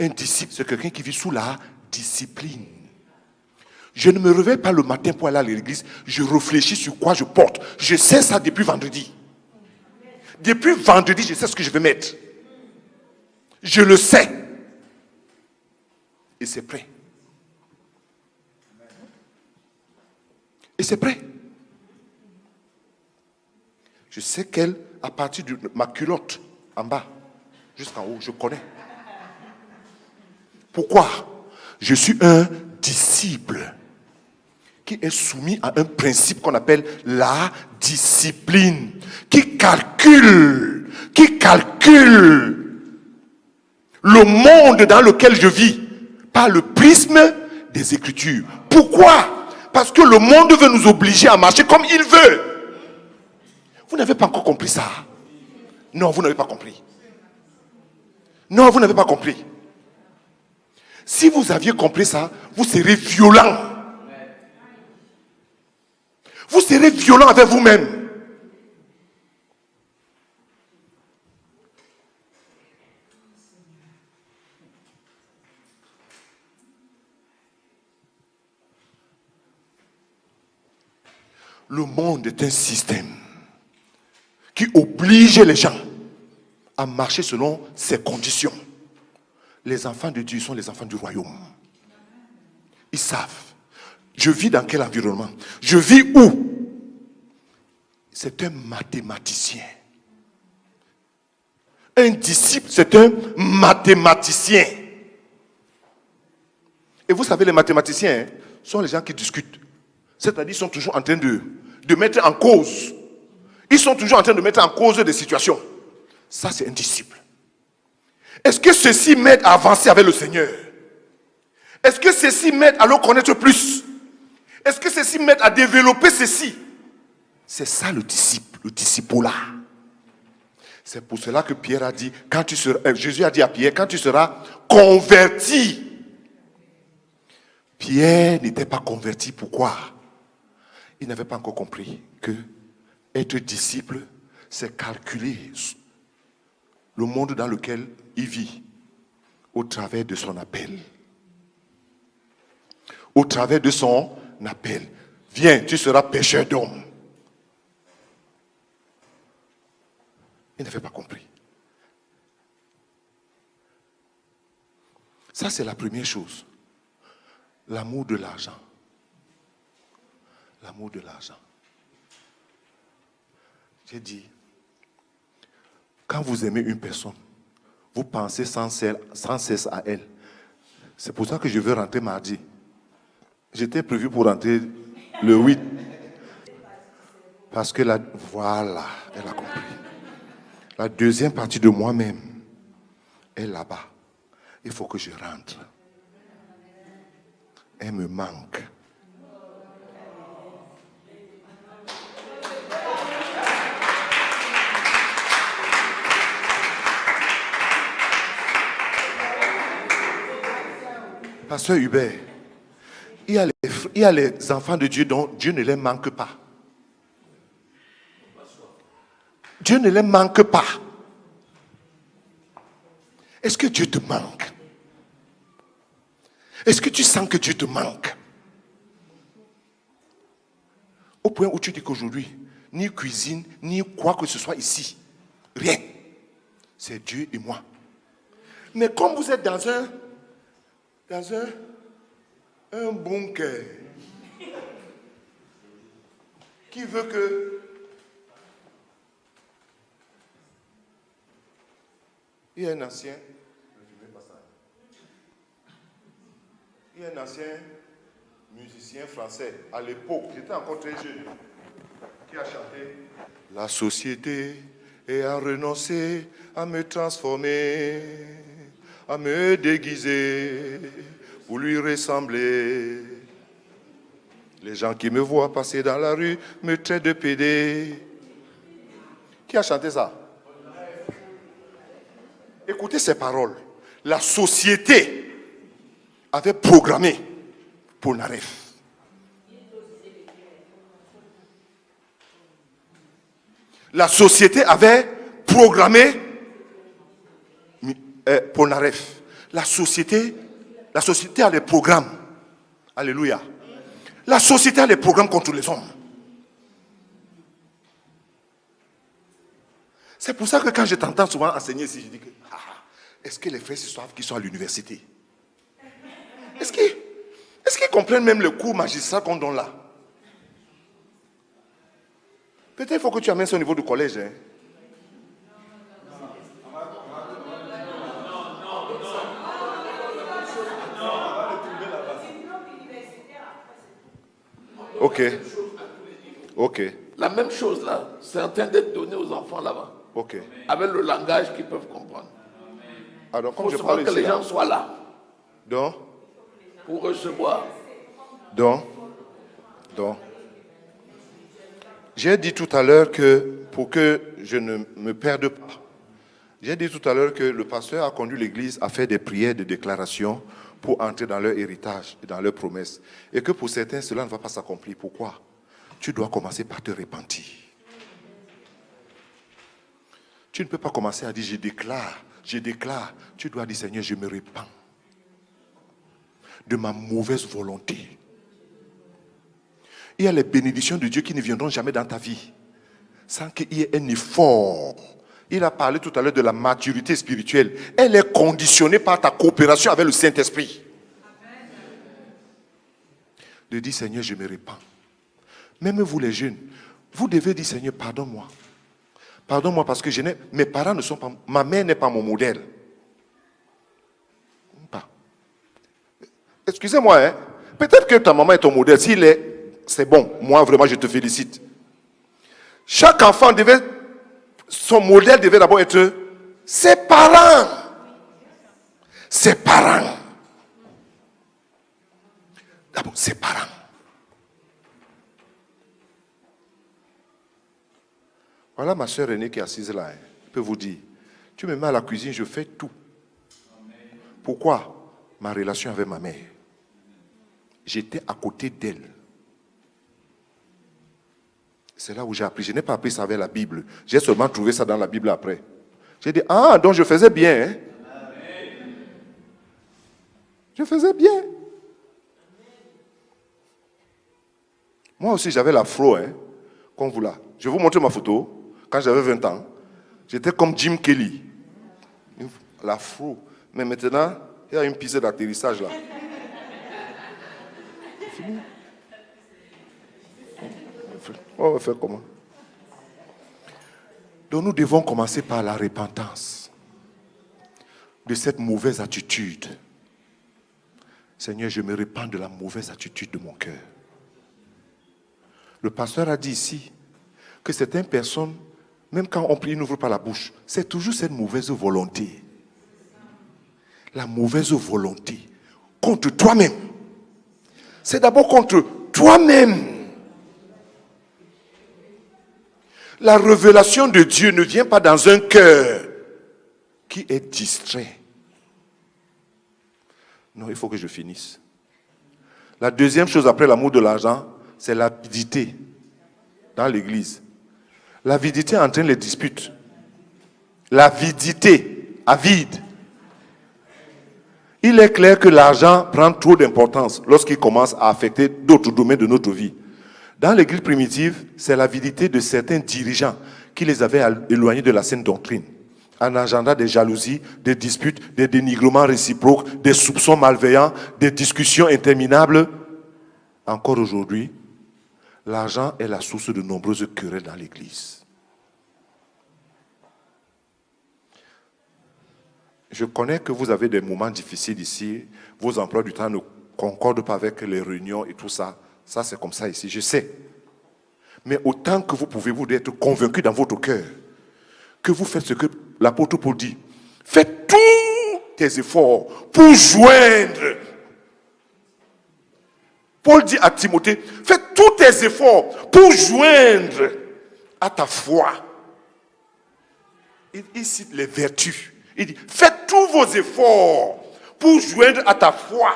Un disciple, c'est quelqu'un qui vit sous la discipline. Je ne me réveille pas le matin pour aller à l'église. Je réfléchis sur quoi je porte. Je sais ça depuis vendredi. Depuis vendredi, je sais ce que je vais mettre. Je le sais. Et c'est prêt. Et c'est prêt. Je sais qu'elle, à partir de ma culotte, en bas, jusqu'en haut, je connais. Pourquoi? Je suis un disciple qui est soumis à un principe qu'on appelle la discipline, qui calcule le monde dans lequel je vis par le prisme des Écritures. Pourquoi? Parce que le monde veut nous obliger à marcher comme il veut. Vous n'avez pas encore compris ça. Non, vous n'avez pas compris. Non, vous n'avez pas compris. Si vous aviez compris ça, vous serez violent. Vous serez violent avec vous-même. Le monde est un système qui oblige les gens à marcher selon ses conditions. Les enfants de Dieu sont les enfants du royaume. Ils savent. Je vis dans quel environnement? Je vis où? C'est un mathématicien. Un disciple, c'est un mathématicien. Et vous savez, les mathématiciens sont les gens qui discutent. C'est-à-dire qu'ils sont toujours en train de mettre en cause. Ils sont toujours en train de mettre en cause des situations. Ça, c'est un disciple. Est-ce que ceci m'aide à avancer avec le Seigneur? Est-ce que ceci m'aide à le connaître plus? Est-ce que ceci m'aide à développer ceci? C'est ça le disciple, le disciple-là. C'est pour cela que Pierre a dit, Jésus a dit à Pierre, quand tu seras converti. Pierre n'était pas converti. Pourquoi? Il n'avait pas encore compris que être disciple, c'est calculer le monde dans lequel il vit au travers de son appel. Au travers de son appel. Viens, tu seras pêcheur d'hommes. Il n'avait pas compris. Ça, c'est la première chose. L'amour de l'argent. L'amour de l'argent. J'ai dit, quand vous aimez une personne, vous pensez sans cesse à elle. C'est pour ça que je veux rentrer mardi. J'étais prévu pour rentrer le 8. Parce que voilà, elle a compris. La deuxième partie de moi-même est là-bas. Il faut que je rentre. Elle me manque. Pasteur Hubert, il y a les enfants de Dieu dont Dieu ne les manque pas. Dieu ne les manque pas. Est-ce que Dieu te manque? Est-ce que tu sens que Dieu te manque? Au point où tu dis qu'aujourd'hui, ni cuisine, ni quoi que ce soit ici, rien. C'est Dieu et moi. Mais comme vous êtes dans un bunker qui veut que il y a un ancien musicien français à l'époque, j'étais encore très jeune, qui a chanté la société est à renoncer à me transformer, à me déguiser pour lui ressembler. Les gens qui me voient passer dans la rue me traitent de pédé. Qui a chanté ça? Écoutez ces paroles. La société avait programmé Polnareff. La société avait programmé Polnareff. La société a des programmes. Alléluia. La société a des programmes contre les hommes. C'est pour ça que quand je t'entends souvent enseigner ici, je dis que est-ce que les frères se savent qu'ils sont à l'université? Est-ce qu'ils comprennent même le cours magistral qu'on donne là? Peut-être il faut que tu amènes ça au niveau du collège. Hein? Ok. La même chose là, c'est en train d'être donné aux enfants là-bas. Ok. Avec le langage qu'ils peuvent comprendre. Alors, comme il je faut parle que ici, les gens soient là. Donc. Pour recevoir. Donc. J'ai dit tout à l'heure que, pour que je ne me perde pas, j'ai dit tout à l'heure que le pasteur a conduit l'église à faire des prières, des déclarations pour entrer dans leur héritage et dans leurs promesses. Et que pour certains, cela ne va pas s'accomplir. Pourquoi? Tu dois commencer par te repentir. Tu ne peux pas commencer à dire je déclare. Tu dois dire Seigneur, je me repens de ma mauvaise volonté. Il y a les bénédictions de Dieu qui ne viendront jamais dans ta vie sans qu'il y ait un effort. Il a parlé tout à l'heure de la maturité spirituelle. Elle est conditionnée par ta coopération avec le Saint-Esprit. De dire Seigneur, je me repens. Même vous les jeunes, vous devez dire Seigneur, pardonne-moi. Pardonne-moi parce que mes parents ne sont pas, ma mère n'est pas mon modèle. Pas. Excusez-moi, hein. Peut-être que ta maman est ton modèle. C'est bon, moi vraiment je te félicite. Chaque enfant devait, son modèle devait d'abord être ses parents. Ses parents. D'abord, ses parents. Voilà ma soeur aînée qui est assise là. Je peux vous dire, tu me mets à la cuisine, je fais tout. Pourquoi? Ma relation avec ma mère. J'étais à côté d'elle. C'est là où j'ai appris. Je n'ai pas appris ça avec la Bible. J'ai seulement trouvé ça dans la Bible après. J'ai dit, ah, donc je faisais bien. Hein? Je faisais bien. Moi aussi, j'avais l'afro, hein, comme vous là. Je vais vous montrer ma photo. Quand j'avais 20 ans, j'étais comme Jim Kelly. L'afro. Mais maintenant, il y a une piste d'atterrissage là. C'est fini. On va faire comment? Donc nous devons commencer par la repentance de cette mauvaise attitude. Seigneur, je me repens de la mauvaise attitude de mon cœur. Le pasteur a dit ici que certaines personnes, même quand on prie, ils n'ouvrent pas la bouche. C'est toujours cette mauvaise volonté. La mauvaise volonté contre toi-même. C'est d'abord contre toi-même. La révélation de Dieu ne vient pas dans un cœur qui est distrait. Non, il faut que je finisse. La deuxième chose après l'amour de l'argent, c'est l'avidité dans l'église. L'avidité entraîne les disputes. L'avidité, avide. Il est clair que l'argent prend trop d'importance lorsqu'il commence à affecter d'autres domaines de notre vie. Dans l'église primitive, c'est l'avidité de certains dirigeants qui les avaient éloignés de la saine doctrine. Un agenda de jalousie, des disputes, des dénigrements réciproques, des soupçons malveillants, des discussions interminables. Encore aujourd'hui, l'argent est la source de nombreuses querelles dans l'église. Je connais que vous avez des moments difficiles ici. Vos emplois du temps ne concordent pas avec les réunions et tout ça. Ça, c'est comme ça ici, je sais. Mais autant que vous pouvez vous être convaincu dans votre cœur que vous faites ce que l'apôtre Paul dit. Faites tous tes efforts pour joindre. Paul dit à Timothée, fais tous tes efforts pour joindre à ta foi. Il cite les vertus. Il dit, faites tous vos efforts pour joindre à ta foi.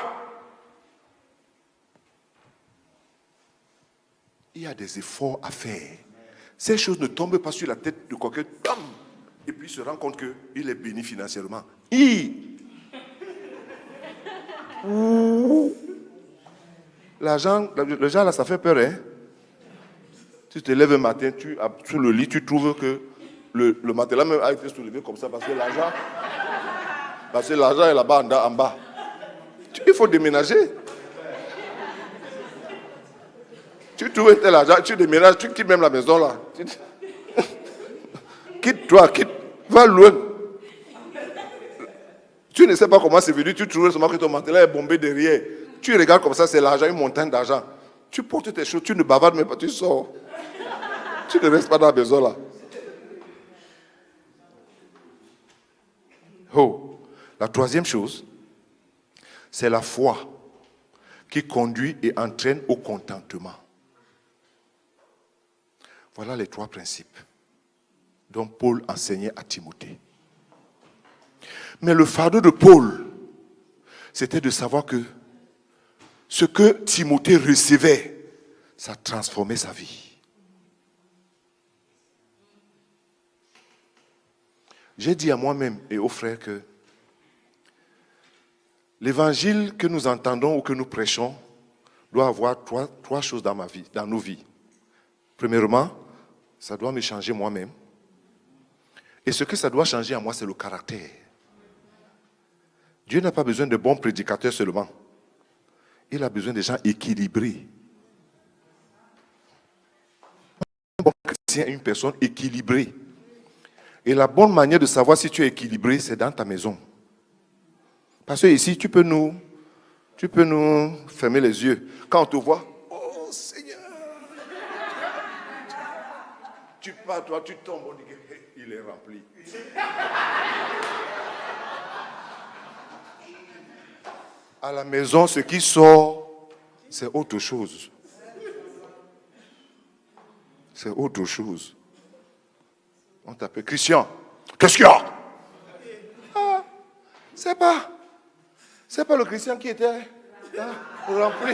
Il y a des efforts à faire. Ces choses ne tombent pas sur la tête de quelqu'un, et puis il se rend compte qu'il est béni financièrement. L'argent, le genre là, ça fait peur, hein? Tu te lèves un matin, sur le lit, tu trouves que le matelas même a été soulevé comme ça parce que l'argent est là-bas en bas. Il faut déménager. Tu trouves un tel argent, tu déménages, tu quittes même la maison là. Quitte-toi, va loin. Tu ne sais pas comment c'est venu, tu trouves seulement que ton matelas est bombé derrière. Tu regardes comme ça, c'est l'argent, une montagne d'argent. Tu portes tes choses, tu ne bavardes même pas, tu sors. Tu ne restes pas dans la maison là. Oh, la troisième chose, c'est la foi qui conduit et entraîne au contentement. Voilà les trois principes dont Paul enseignait à Timothée. Mais le fardeau de Paul, c'était de savoir que ce que Timothée recevait, ça transformait sa vie. J'ai dit à moi-même et aux frères que l'évangile que nous entendons ou que nous prêchons doit avoir trois choses dans ma vie, dans nos vies. Premièrement, ça doit me changer moi-même. Et ce que ça doit changer en moi, c'est le caractère. Dieu n'a pas besoin de bons prédicateurs seulement. Il a besoin de gens équilibrés. Un bon chrétien est une personne équilibrée. Et la bonne manière de savoir si tu es équilibré, c'est dans ta maison. Parce que ici, tu peux nous fermer les yeux. Quand on te voit, oh Seigneur. Tu pars, toi, tu tombes, on dit qu'il est rempli. À la maison, ce qui sort, c'est autre chose. C'est autre chose. On t'appelle Christian. Qu'est-ce qu'il y a? Ah, c'est pas le Christian qui était rempli.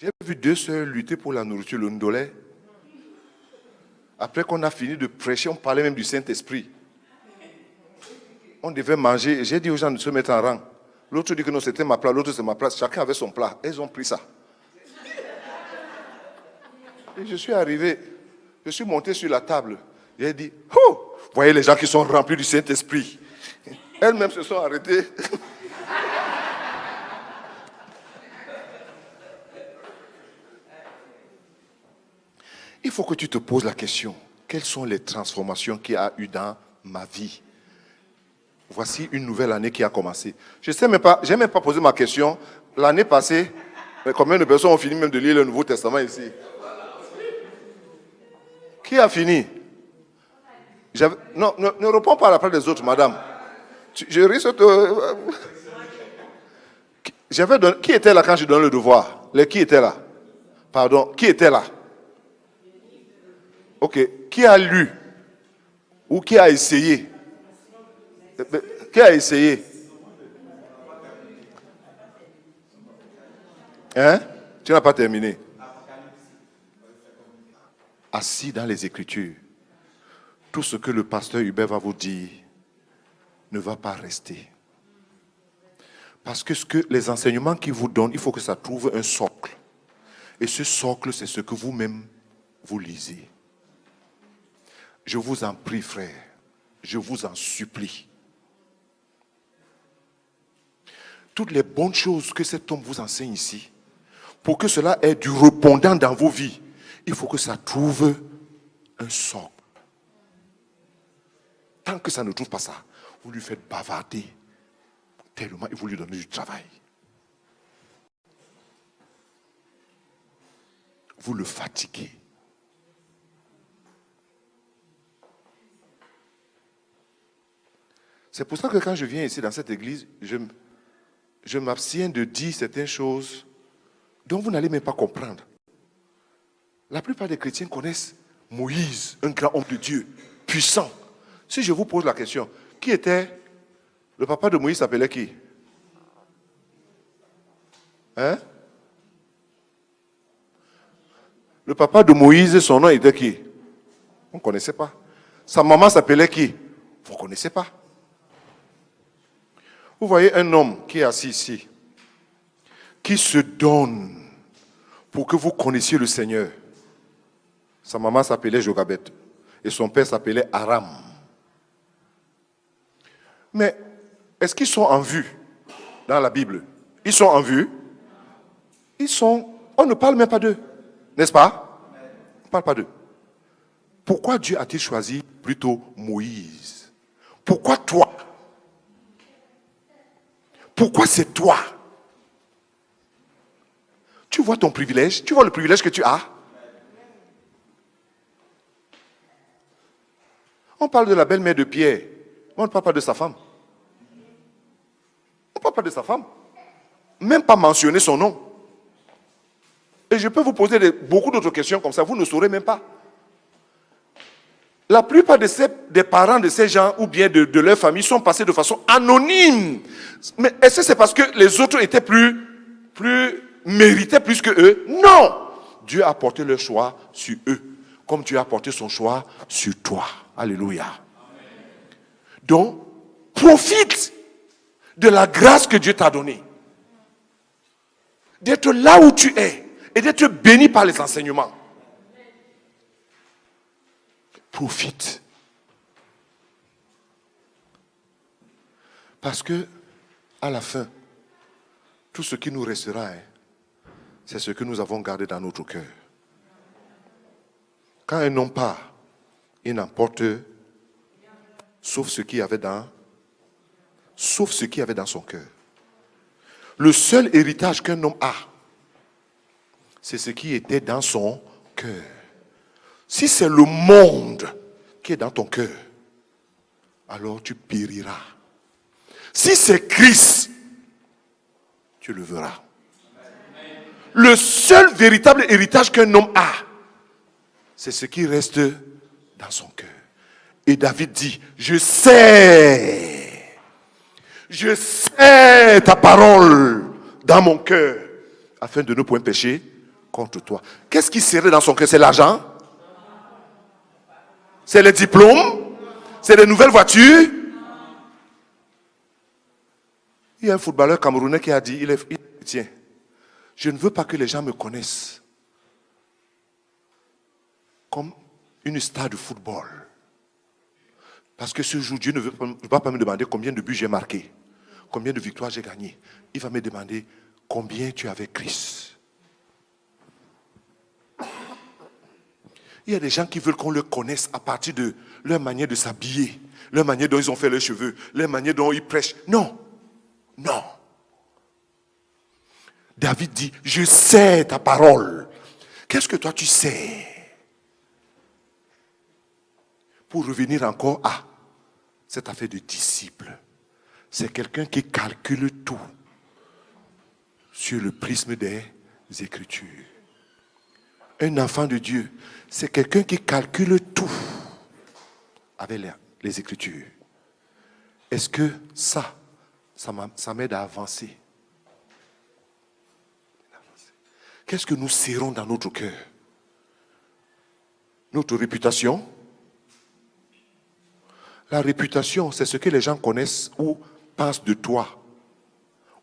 J'ai vu 2 sœurs lutter pour la nourriture, le ndolé. Après qu'on a fini de prêcher, on parlait même du Saint-Esprit. On devait manger. J'ai dit aux gens de se mettre en rang. L'autre dit que non, c'était ma place, l'autre c'est ma place. Chacun avait son plat. Elles ont pris ça. Et je suis arrivé. Je suis monté sur la table. J'ai dit, oh, voyez les gens qui sont remplis du Saint-Esprit. Elles-mêmes se sont arrêtées. Il faut que tu te poses la question, quelles sont les transformations qu'il y a eu dans ma vie? Voici une nouvelle année qui a commencé. Je ne sais même pas, je n'ai même pas posé ma question. L'année passée, combien de personnes ont fini même de lire le Nouveau Testament ici? Qui a fini? Non, ne réponds pas à la place des autres, madame. Je risque de... Qui était là quand je donne le devoir? Qui était là? Pardon, qui était là? Ok, qui a lu? Ou qui a essayé? Qui a essayé? Hein? Tu n'as pas terminé. Assis dans les Écritures, tout ce que le pasteur Hubert va vous dire ne va pas rester. Parce que les enseignements qu'il vous donne, il faut que ça trouve un socle. Et ce socle, c'est ce que vous-même vous lisez. Je vous en prie, frère, je vous en supplie. Toutes les bonnes choses que cet homme vous enseigne ici, pour que cela ait du répondant dans vos vies, il faut que ça trouve un socle. Tant que ça ne trouve pas ça, vous lui faites bavarder tellement et vous lui donnez du travail. Vous le fatiguez. C'est pour ça que quand je viens ici dans cette église, je m'abstiens de dire certaines choses dont vous n'allez même pas comprendre. La plupart des chrétiens connaissent Moïse, un grand homme de Dieu, puissant. Si je vous pose la question, qui était le papa de Moïse s'appelait qui? Hein? Le papa de Moïse, son nom était qui? On ne connaissait pas. Sa maman s'appelait qui? Vous ne connaissez pas. Vous voyez un homme qui est assis ici, qui se donne pour que vous connaissiez le Seigneur. Sa maman s'appelait Jogabeth et son père s'appelait Aram. Mais est-ce qu'ils sont en vue dans la Bible? Ils sont en vue. On ne parle même pas d'eux, n'est-ce pas? On ne parle pas d'eux. Pourquoi Dieu a-t-il choisi plutôt Moïse? Pourquoi toi? Pourquoi c'est toi? Tu vois ton privilège? Tu vois le privilège que tu as? On parle de la belle-mère de Pierre, mais on ne parle pas de sa femme. On ne parle pas de sa femme. Même pas mentionner son nom. Et je peux vous poser beaucoup d'autres questions comme ça, vous ne saurez même pas. La plupart des parents de ces gens ou bien de leur famille sont passés de façon anonyme. Mais est-ce que c'est parce que les autres étaient méritaient plus que eux? Non! Dieu a porté leur choix sur eux, comme Dieu a porté son choix sur toi. Alléluia. Donc, profite de la grâce que Dieu t'a donnée. D'être là où tu es et d'être béni par les enseignements. Profite. Parce que, à la fin, tout ce qui nous restera, c'est ce que nous avons gardé dans notre cœur. Quand un homme part, il n'emporte sauf ce qu'il y avait dans son cœur. Le seul héritage qu'un homme a, c'est ce qui était dans son cœur. Si c'est le monde qui est dans ton cœur, alors tu périras. Si c'est Christ, tu le verras. Le seul véritable héritage qu'un homme a, c'est ce qui reste dans son cœur. Et David dit, je sais ta parole dans mon cœur, afin de ne point pécher contre toi. Qu'est-ce qui serait dans son cœur? C'est l'argent? C'est les diplômes? C'est les nouvelles voitures? Il y a un footballeur camerounais qui a dit, il est chrétien, je ne veux pas que les gens me connaissent comme une star de football. Parce que ce jour, Dieu ne va pas me demander combien de buts j'ai marqué, combien de victoires j'ai gagné. Il va me demander combien tu as avec Christ. Il y a des gens qui veulent qu'on le connaisse à partir de leur manière de s'habiller, leur manière dont ils ont fait leurs cheveux, leur manière dont ils prêchent. Non, non. David dit, je sais ta parole. Qu'est-ce que toi tu sais? Pour revenir encore à cette affaire de disciple, c'est quelqu'un qui calcule tout sur le prisme des Écritures. Un enfant de Dieu, c'est quelqu'un qui calcule tout avec les Écritures. Est-ce que ça m'aide à avancer? Qu'est-ce que nous serrons dans notre cœur? Notre réputation? La réputation, c'est ce que les gens connaissent ou pensent de toi.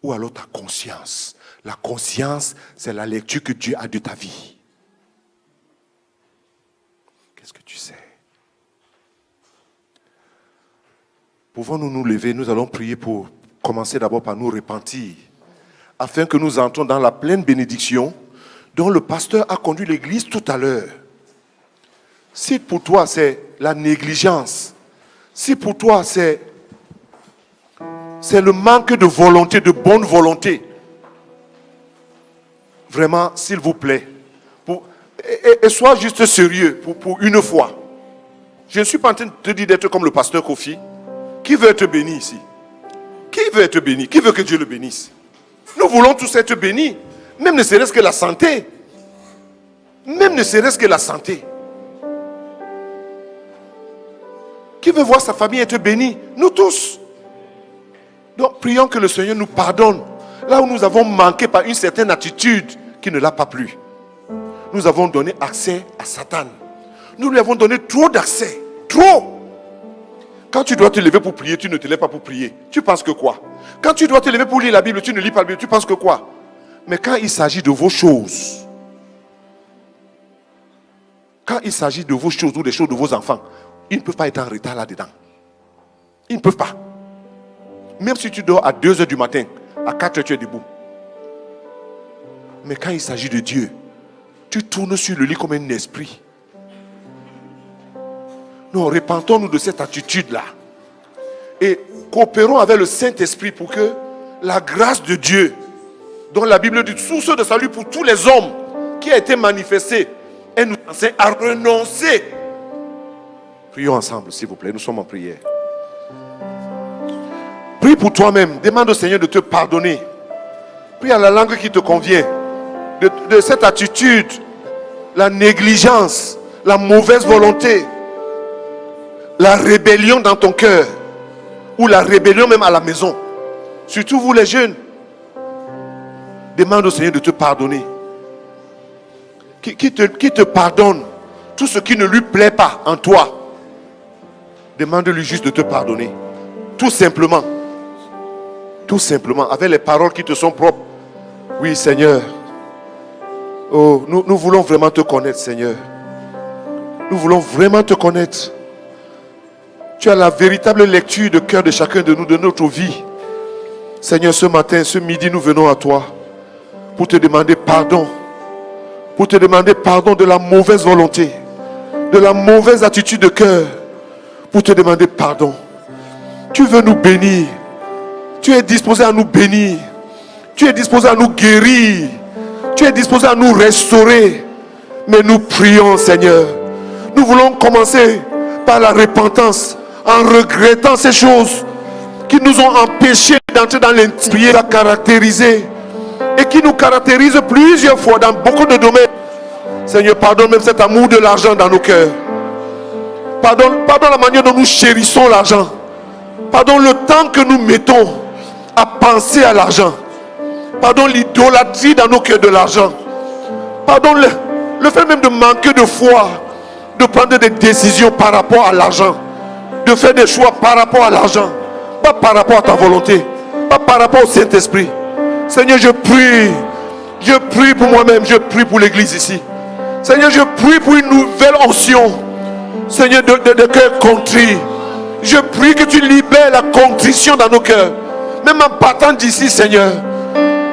Ou alors ta conscience. La conscience, c'est la lecture que Dieu a de ta vie. Qu'est-ce que tu sais? Pouvons-nous nous lever? Nous allons prier pour commencer d'abord par nous repentir, afin que nous entrons dans la pleine bénédiction dont le pasteur a conduit l'église tout à l'heure. Si pour toi c'est la négligence, si pour toi c'est le manque de volonté, de bonne volonté, vraiment, s'il vous plaît, et sois juste sérieux pour une fois. Je ne suis pas en train de te dire d'être comme le pasteur Kofi. Qui veut être béni ici? Qui veut être béni? Qui veut que Dieu le bénisse? Nous voulons tous être bénis. Même ne serait-ce que la santé. Même ne serait-ce que la santé. Qui veut voir sa famille être bénie? Nous tous. Donc prions que le Seigneur nous pardonne. Là où nous avons manqué par une certaine attitude qui ne l'a pas plu. Nous avons donné accès à Satan. Nous lui avons donné trop d'accès. Trop. Quand tu dois te lever pour prier, tu ne te lèves pas pour prier. Tu penses que quoi? Quand tu dois te lever pour lire la Bible, tu ne lis pas la Bible. Tu penses que quoi? Mais quand il s'agit de vos choses, quand il s'agit de vos choses ou des choses de vos enfants, ils ne peuvent pas être en retard là-dedans. Ils ne peuvent pas. Même si tu dors à 2h du matin, à 4h tu es debout. Mais quand il s'agit de Dieu, tu tournes sur le lit comme un esprit. Nous repentons-nous de cette attitude-là. Et coopérons avec le Saint-Esprit pour que la grâce de Dieu, dont la Bible dit source de salut pour tous les hommes, qui a été manifestée, elle nous enseigne à renoncer. Prions ensemble, s'il vous plaît. Nous sommes en prière. Prie pour toi-même. Demande au Seigneur de te pardonner. Prie à la langue qui te convient. De cette attitude, la négligence, la mauvaise volonté, la rébellion dans ton cœur, ou la rébellion même à la maison. Surtout vous les jeunes. Demande au Seigneur de te pardonner. Qui te pardonne tout ce qui ne lui plaît pas en toi. Demande-lui juste de te pardonner. Tout simplement. Tout simplement. Avec les paroles qui te sont propres. Oui, Seigneur. Oh, nous voulons vraiment te connaître, Seigneur. Nous voulons vraiment te connaître. Tu as la véritable lecture de cœur de chacun de nous, de notre vie. Seigneur, ce matin, ce midi, nous venons à toi pour te demander pardon. Pour te demander pardon de la mauvaise volonté, de la mauvaise attitude de cœur. Pour te demander pardon. Tu veux nous bénir. Tu es disposé à nous bénir. Tu es disposé à nous guérir. Tu es disposé à nous restaurer. Mais nous prions, Seigneur. Nous voulons commencer par la repentance, en regrettant ces choses qui nous ont empêchés d'entrer dans l'intimité à caractériser et qui nous caractérisent plusieurs fois dans beaucoup de domaines. Seigneur, pardonne même cet amour de l'argent dans nos cœurs. Pardonne la manière dont nous chérissons l'argent. Pardonne le temps que nous mettons à penser à l'argent. Pardonne l'idolâtrie dans nos cœurs de l'argent. Pardonne le fait même de manquer de foi, de prendre des décisions par rapport à l'argent, de faire des choix par rapport à l'argent, pas par rapport à ta volonté, pas par rapport au Saint-Esprit. Seigneur, je prie pour moi-même, je prie pour l'église ici. Seigneur, je prie pour une nouvelle onction, Seigneur, de cœurs contrits. Je prie que tu libères la contrition dans nos cœurs, même en partant d'ici, Seigneur.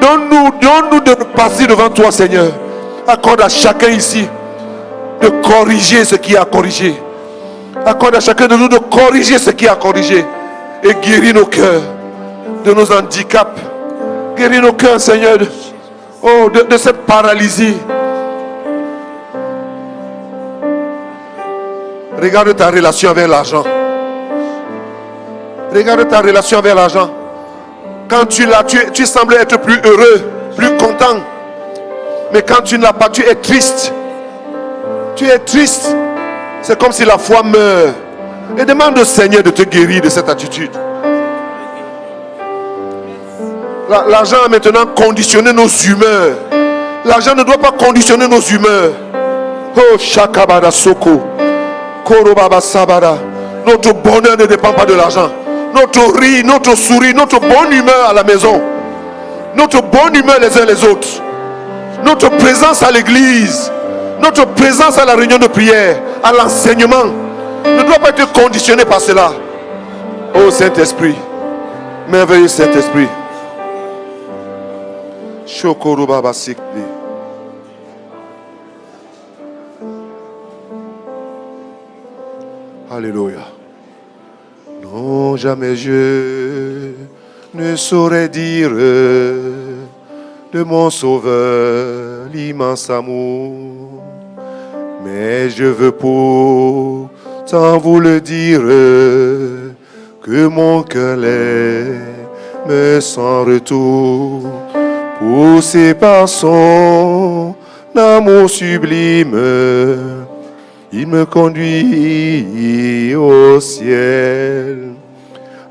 Donne-nous de passer devant toi, Seigneur. Accorde à chacun ici de corriger ce qui a corrigé. Accorde à chacun de nous de corriger ce qui a corrigé. Et guéris nos cœurs de nos handicaps. Guéris nos cœurs, Seigneur, de cette paralysie. Regarde ta relation avec l'argent. Regarde ta relation avec l'argent. Quand tu l'as, tu sembles être plus heureux, plus content. Mais quand tu ne l'as pas, tu es triste. Tu es triste. C'est comme si la foi meurt. Et demande au Seigneur de te guérir de cette attitude. L'argent a maintenant conditionné nos humeurs. L'argent ne doit pas conditionner nos humeurs. Oh, Shakabada Soko. Korobaba Sabada. Notre bonheur ne dépend pas de l'argent. Notre rire, notre sourire, notre bonne humeur à la maison. Notre bonne humeur les uns les autres. Notre présence à l'église. Notre présence à la réunion de prière. À l'enseignement. Ne doit pas être conditionné par cela. Oh Saint-Esprit. Merveilleux Saint-Esprit. Shokorobaba Sikli. Alléluia. Non, jamais je ne saurais dire de mon Sauveur l'immense amour. Mais je veux pourtant vous le dire que mon cœur l'aime sans retour. Poussé par son amour sublime, il me conduit au ciel.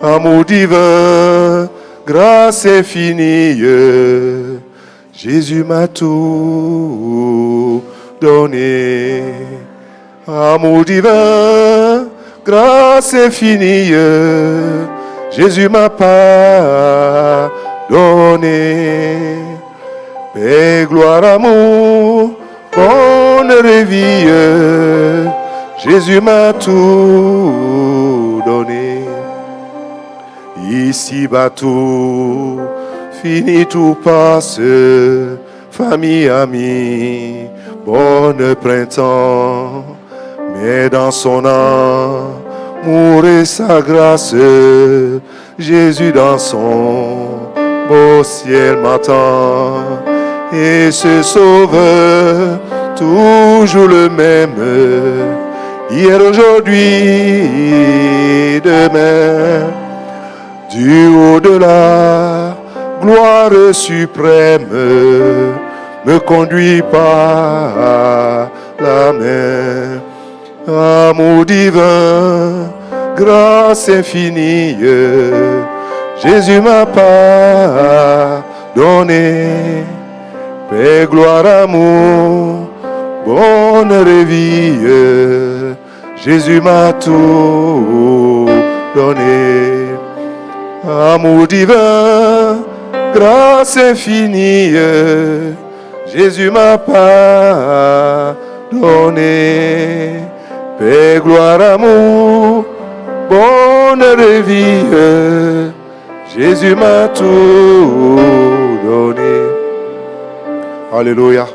Amour divin, grâce infinie, Jésus m'a tout donné. Amour divin, grâce infinie, Jésus m'a pardonné. Paix, gloire, amour, bonheur vie, Jésus m'a tout donné. Ici-bas tout fini, tout passe, famille, amis, bon printemps. Mais dans son amour et sa grâce, Jésus dans son beau ciel m'attend. Et ce Sauveur, toujours le même, hier, aujourd'hui, demain, du haut de la gloire suprême, me conduit par la main. Amour divin, grâce infinie, Jésus m'a pardonné. Paix, gloire, amour, bonheur et vie, Jésus m'a tout donné. Amour divin, grâce infinie, Jésus m'a pardonné. Paix, gloire, amour, bonheur et vie, Jésus m'a tout donné. Alléluia.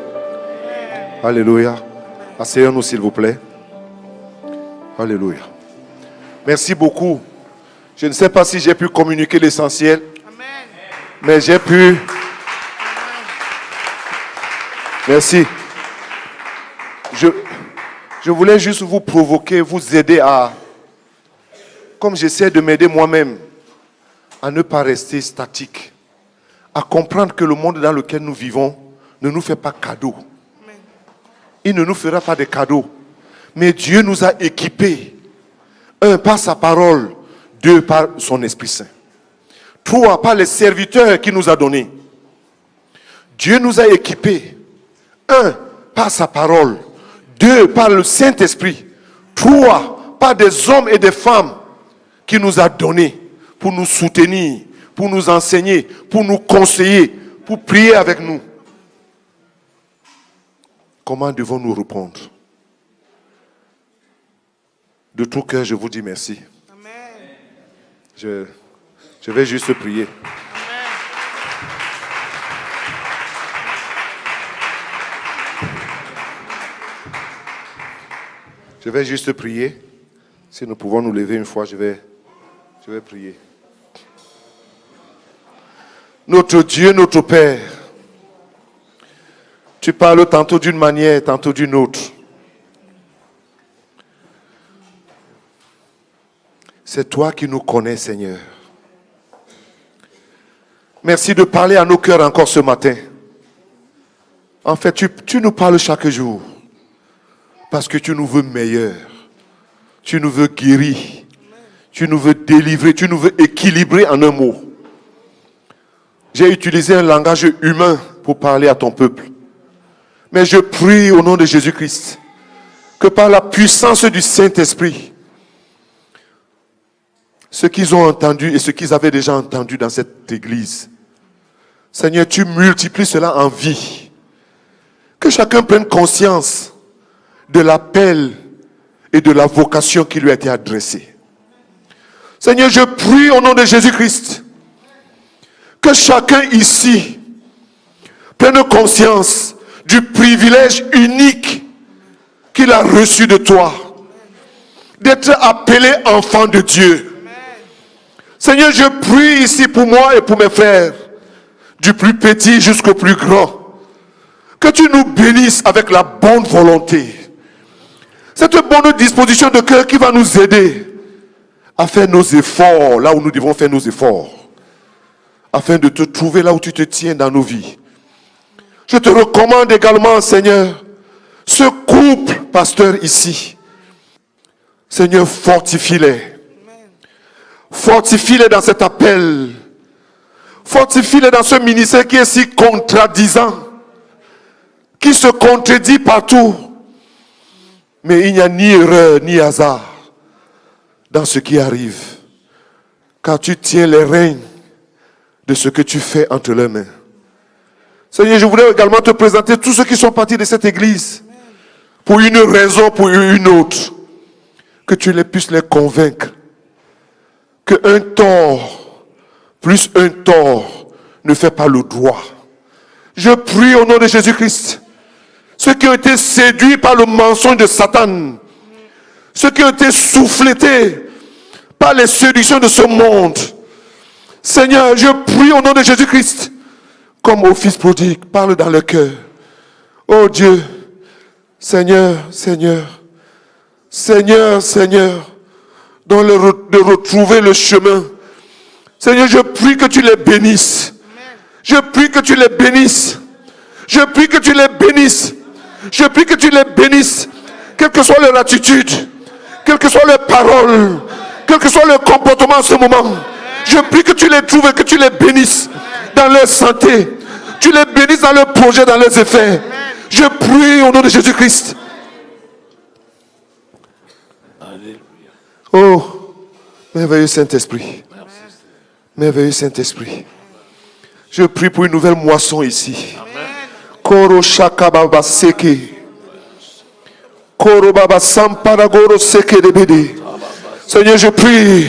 Alléluia. Asseyons-nous s'il vous plaît. Alléluia. Merci beaucoup. Je ne sais pas si j'ai pu communiquer l'essentiel, mais j'ai pu Merci. Je voulais juste vous provoquer, vous aider à, comme j'essaie de m'aider moi-même, à ne pas rester statique, à comprendre que le monde dans lequel nous vivons ne nous fait pas cadeau. Il ne nous fera pas de cadeaux. Mais Dieu nous a équipés, 1, par sa parole, 2, par son Esprit Saint. 3, par les serviteurs qu'il nous a donnés. Dieu nous a équipés, 1, par sa parole, 2, par le Saint-Esprit, 3, par des hommes et des femmes qu'il nous a donnés pour nous soutenir, pour nous enseigner, pour nous conseiller, pour prier avec nous. Comment devons-nous répondre? De tout cœur, je vous dis merci. Amen. Je vais juste prier. Je vais juste prier. Si nous pouvons nous lever une fois, je vais prier. Notre Dieu, notre Père, tu parles tantôt d'une manière, tantôt d'une autre. C'est toi qui nous connais, Seigneur. Merci de parler à nos cœurs encore ce matin. En fait, tu nous parles chaque jour. Parce que tu nous veux meilleurs. Tu nous veux guéris. Tu nous veux délivrer. Tu nous veux équilibrer en un mot. J'ai utilisé un langage humain pour parler à ton peuple. Mais je prie au nom de Jésus-Christ que par la puissance du Saint-Esprit, ce qu'ils ont entendu et ce qu'ils avaient déjà entendu dans cette église, Seigneur, tu multiplies cela en vie. Que chacun prenne conscience de l'appel et de la vocation qui lui a été adressée. Seigneur, je prie au nom de Jésus-Christ que chacun ici prenne conscience du privilège unique qu'il a reçu de toi, d'être appelé enfant de Dieu. Seigneur, je prie ici pour moi et pour mes frères, du plus petit jusqu'au plus grand, que tu nous bénisses avec la bonne volonté. Cette bonne disposition de cœur qui va nous aider à faire nos efforts là où nous devons faire nos efforts, afin de te trouver là où tu te tiens dans nos vies. Je te recommande également, Seigneur, ce couple pasteur ici. Seigneur, fortifie-les. Fortifie-les dans cet appel. Fortifie-les dans ce ministère qui est si contradisant, qui se contredit partout. Mais il n'y a ni erreur, ni hasard dans ce qui arrive. Car tu tiens les rênes de ce que tu fais entre leurs mains. Seigneur, je voudrais également te présenter tous ceux qui sont partis de cette église. Pour une raison, pour une autre. Que tu les puisses les convaincre. Que un tort, plus un tort, ne fait pas le droit. Je prie au nom de Jésus-Christ. Ceux qui ont été séduits par le mensonge de Satan. Ceux qui ont été souffletés par les séductions de ce monde. Seigneur, je prie au nom de Jésus-Christ. Comme au fils prodigue, parle dans le cœur. Oh Dieu, Seigneur, Seigneur, Seigneur, Seigneur, de retrouver le chemin. Seigneur, je prie que tu les bénisses. Je prie que tu les bénisses. Je prie que tu les bénisses. Je prie que tu les bénisses. Quelle que soit leur attitude, quelle que soit leur parole, quel que soit leur comportement en ce moment. Je prie que tu les trouves et que tu les bénisses dans leur santé. Tu les bénisses dans leurs projets, dans leurs effets. Je prie au nom de Jésus-Christ. Oh, merveilleux Saint-Esprit. Merveilleux Saint-Esprit. Je prie pour une nouvelle moisson ici. Koro shaka baba seke. Koro baba samparagoro seke debede. Seigneur, je prie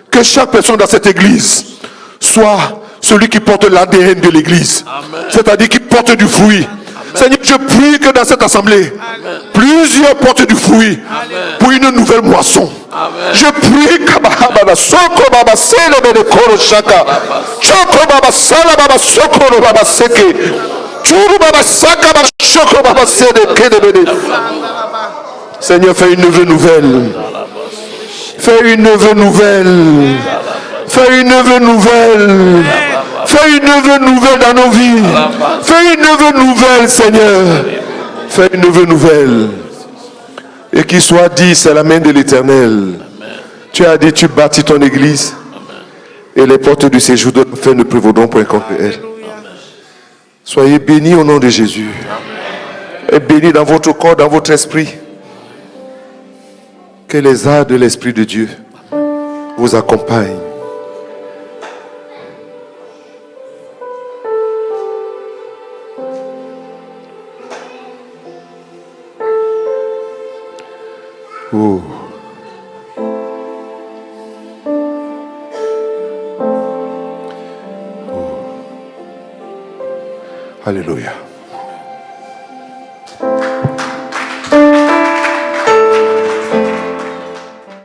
que chaque personne dans cette église soit celui qui porte l'ADN de l'église. C'est-à-dire qui porte du fruit. Amen. Seigneur, je prie que dans cette assemblée, amen, plusieurs portent du fruit, amen, pour une nouvelle moisson. Amen. Je prie que Seigneur, fais une œuvre nouvelle. Fais une œuvre nouvelle. Fais une œuvre nouvelle. Fais une œuvre nouvelle dans nos vies. Fais une œuvre nouvelle, Seigneur. Fais une œuvre nouvelle. Et qu'il soit dit, c'est la main de l'Éternel. Tu as dit, tu bâtis ton église. Et les portes du séjour de l'enfer ne prévaudront point contre elle. Soyez bénis au nom de Jésus. Et bénis dans votre corps, dans votre esprit. Que les arts de l'Esprit de Dieu vous accompagnent. Oh. Alléluia.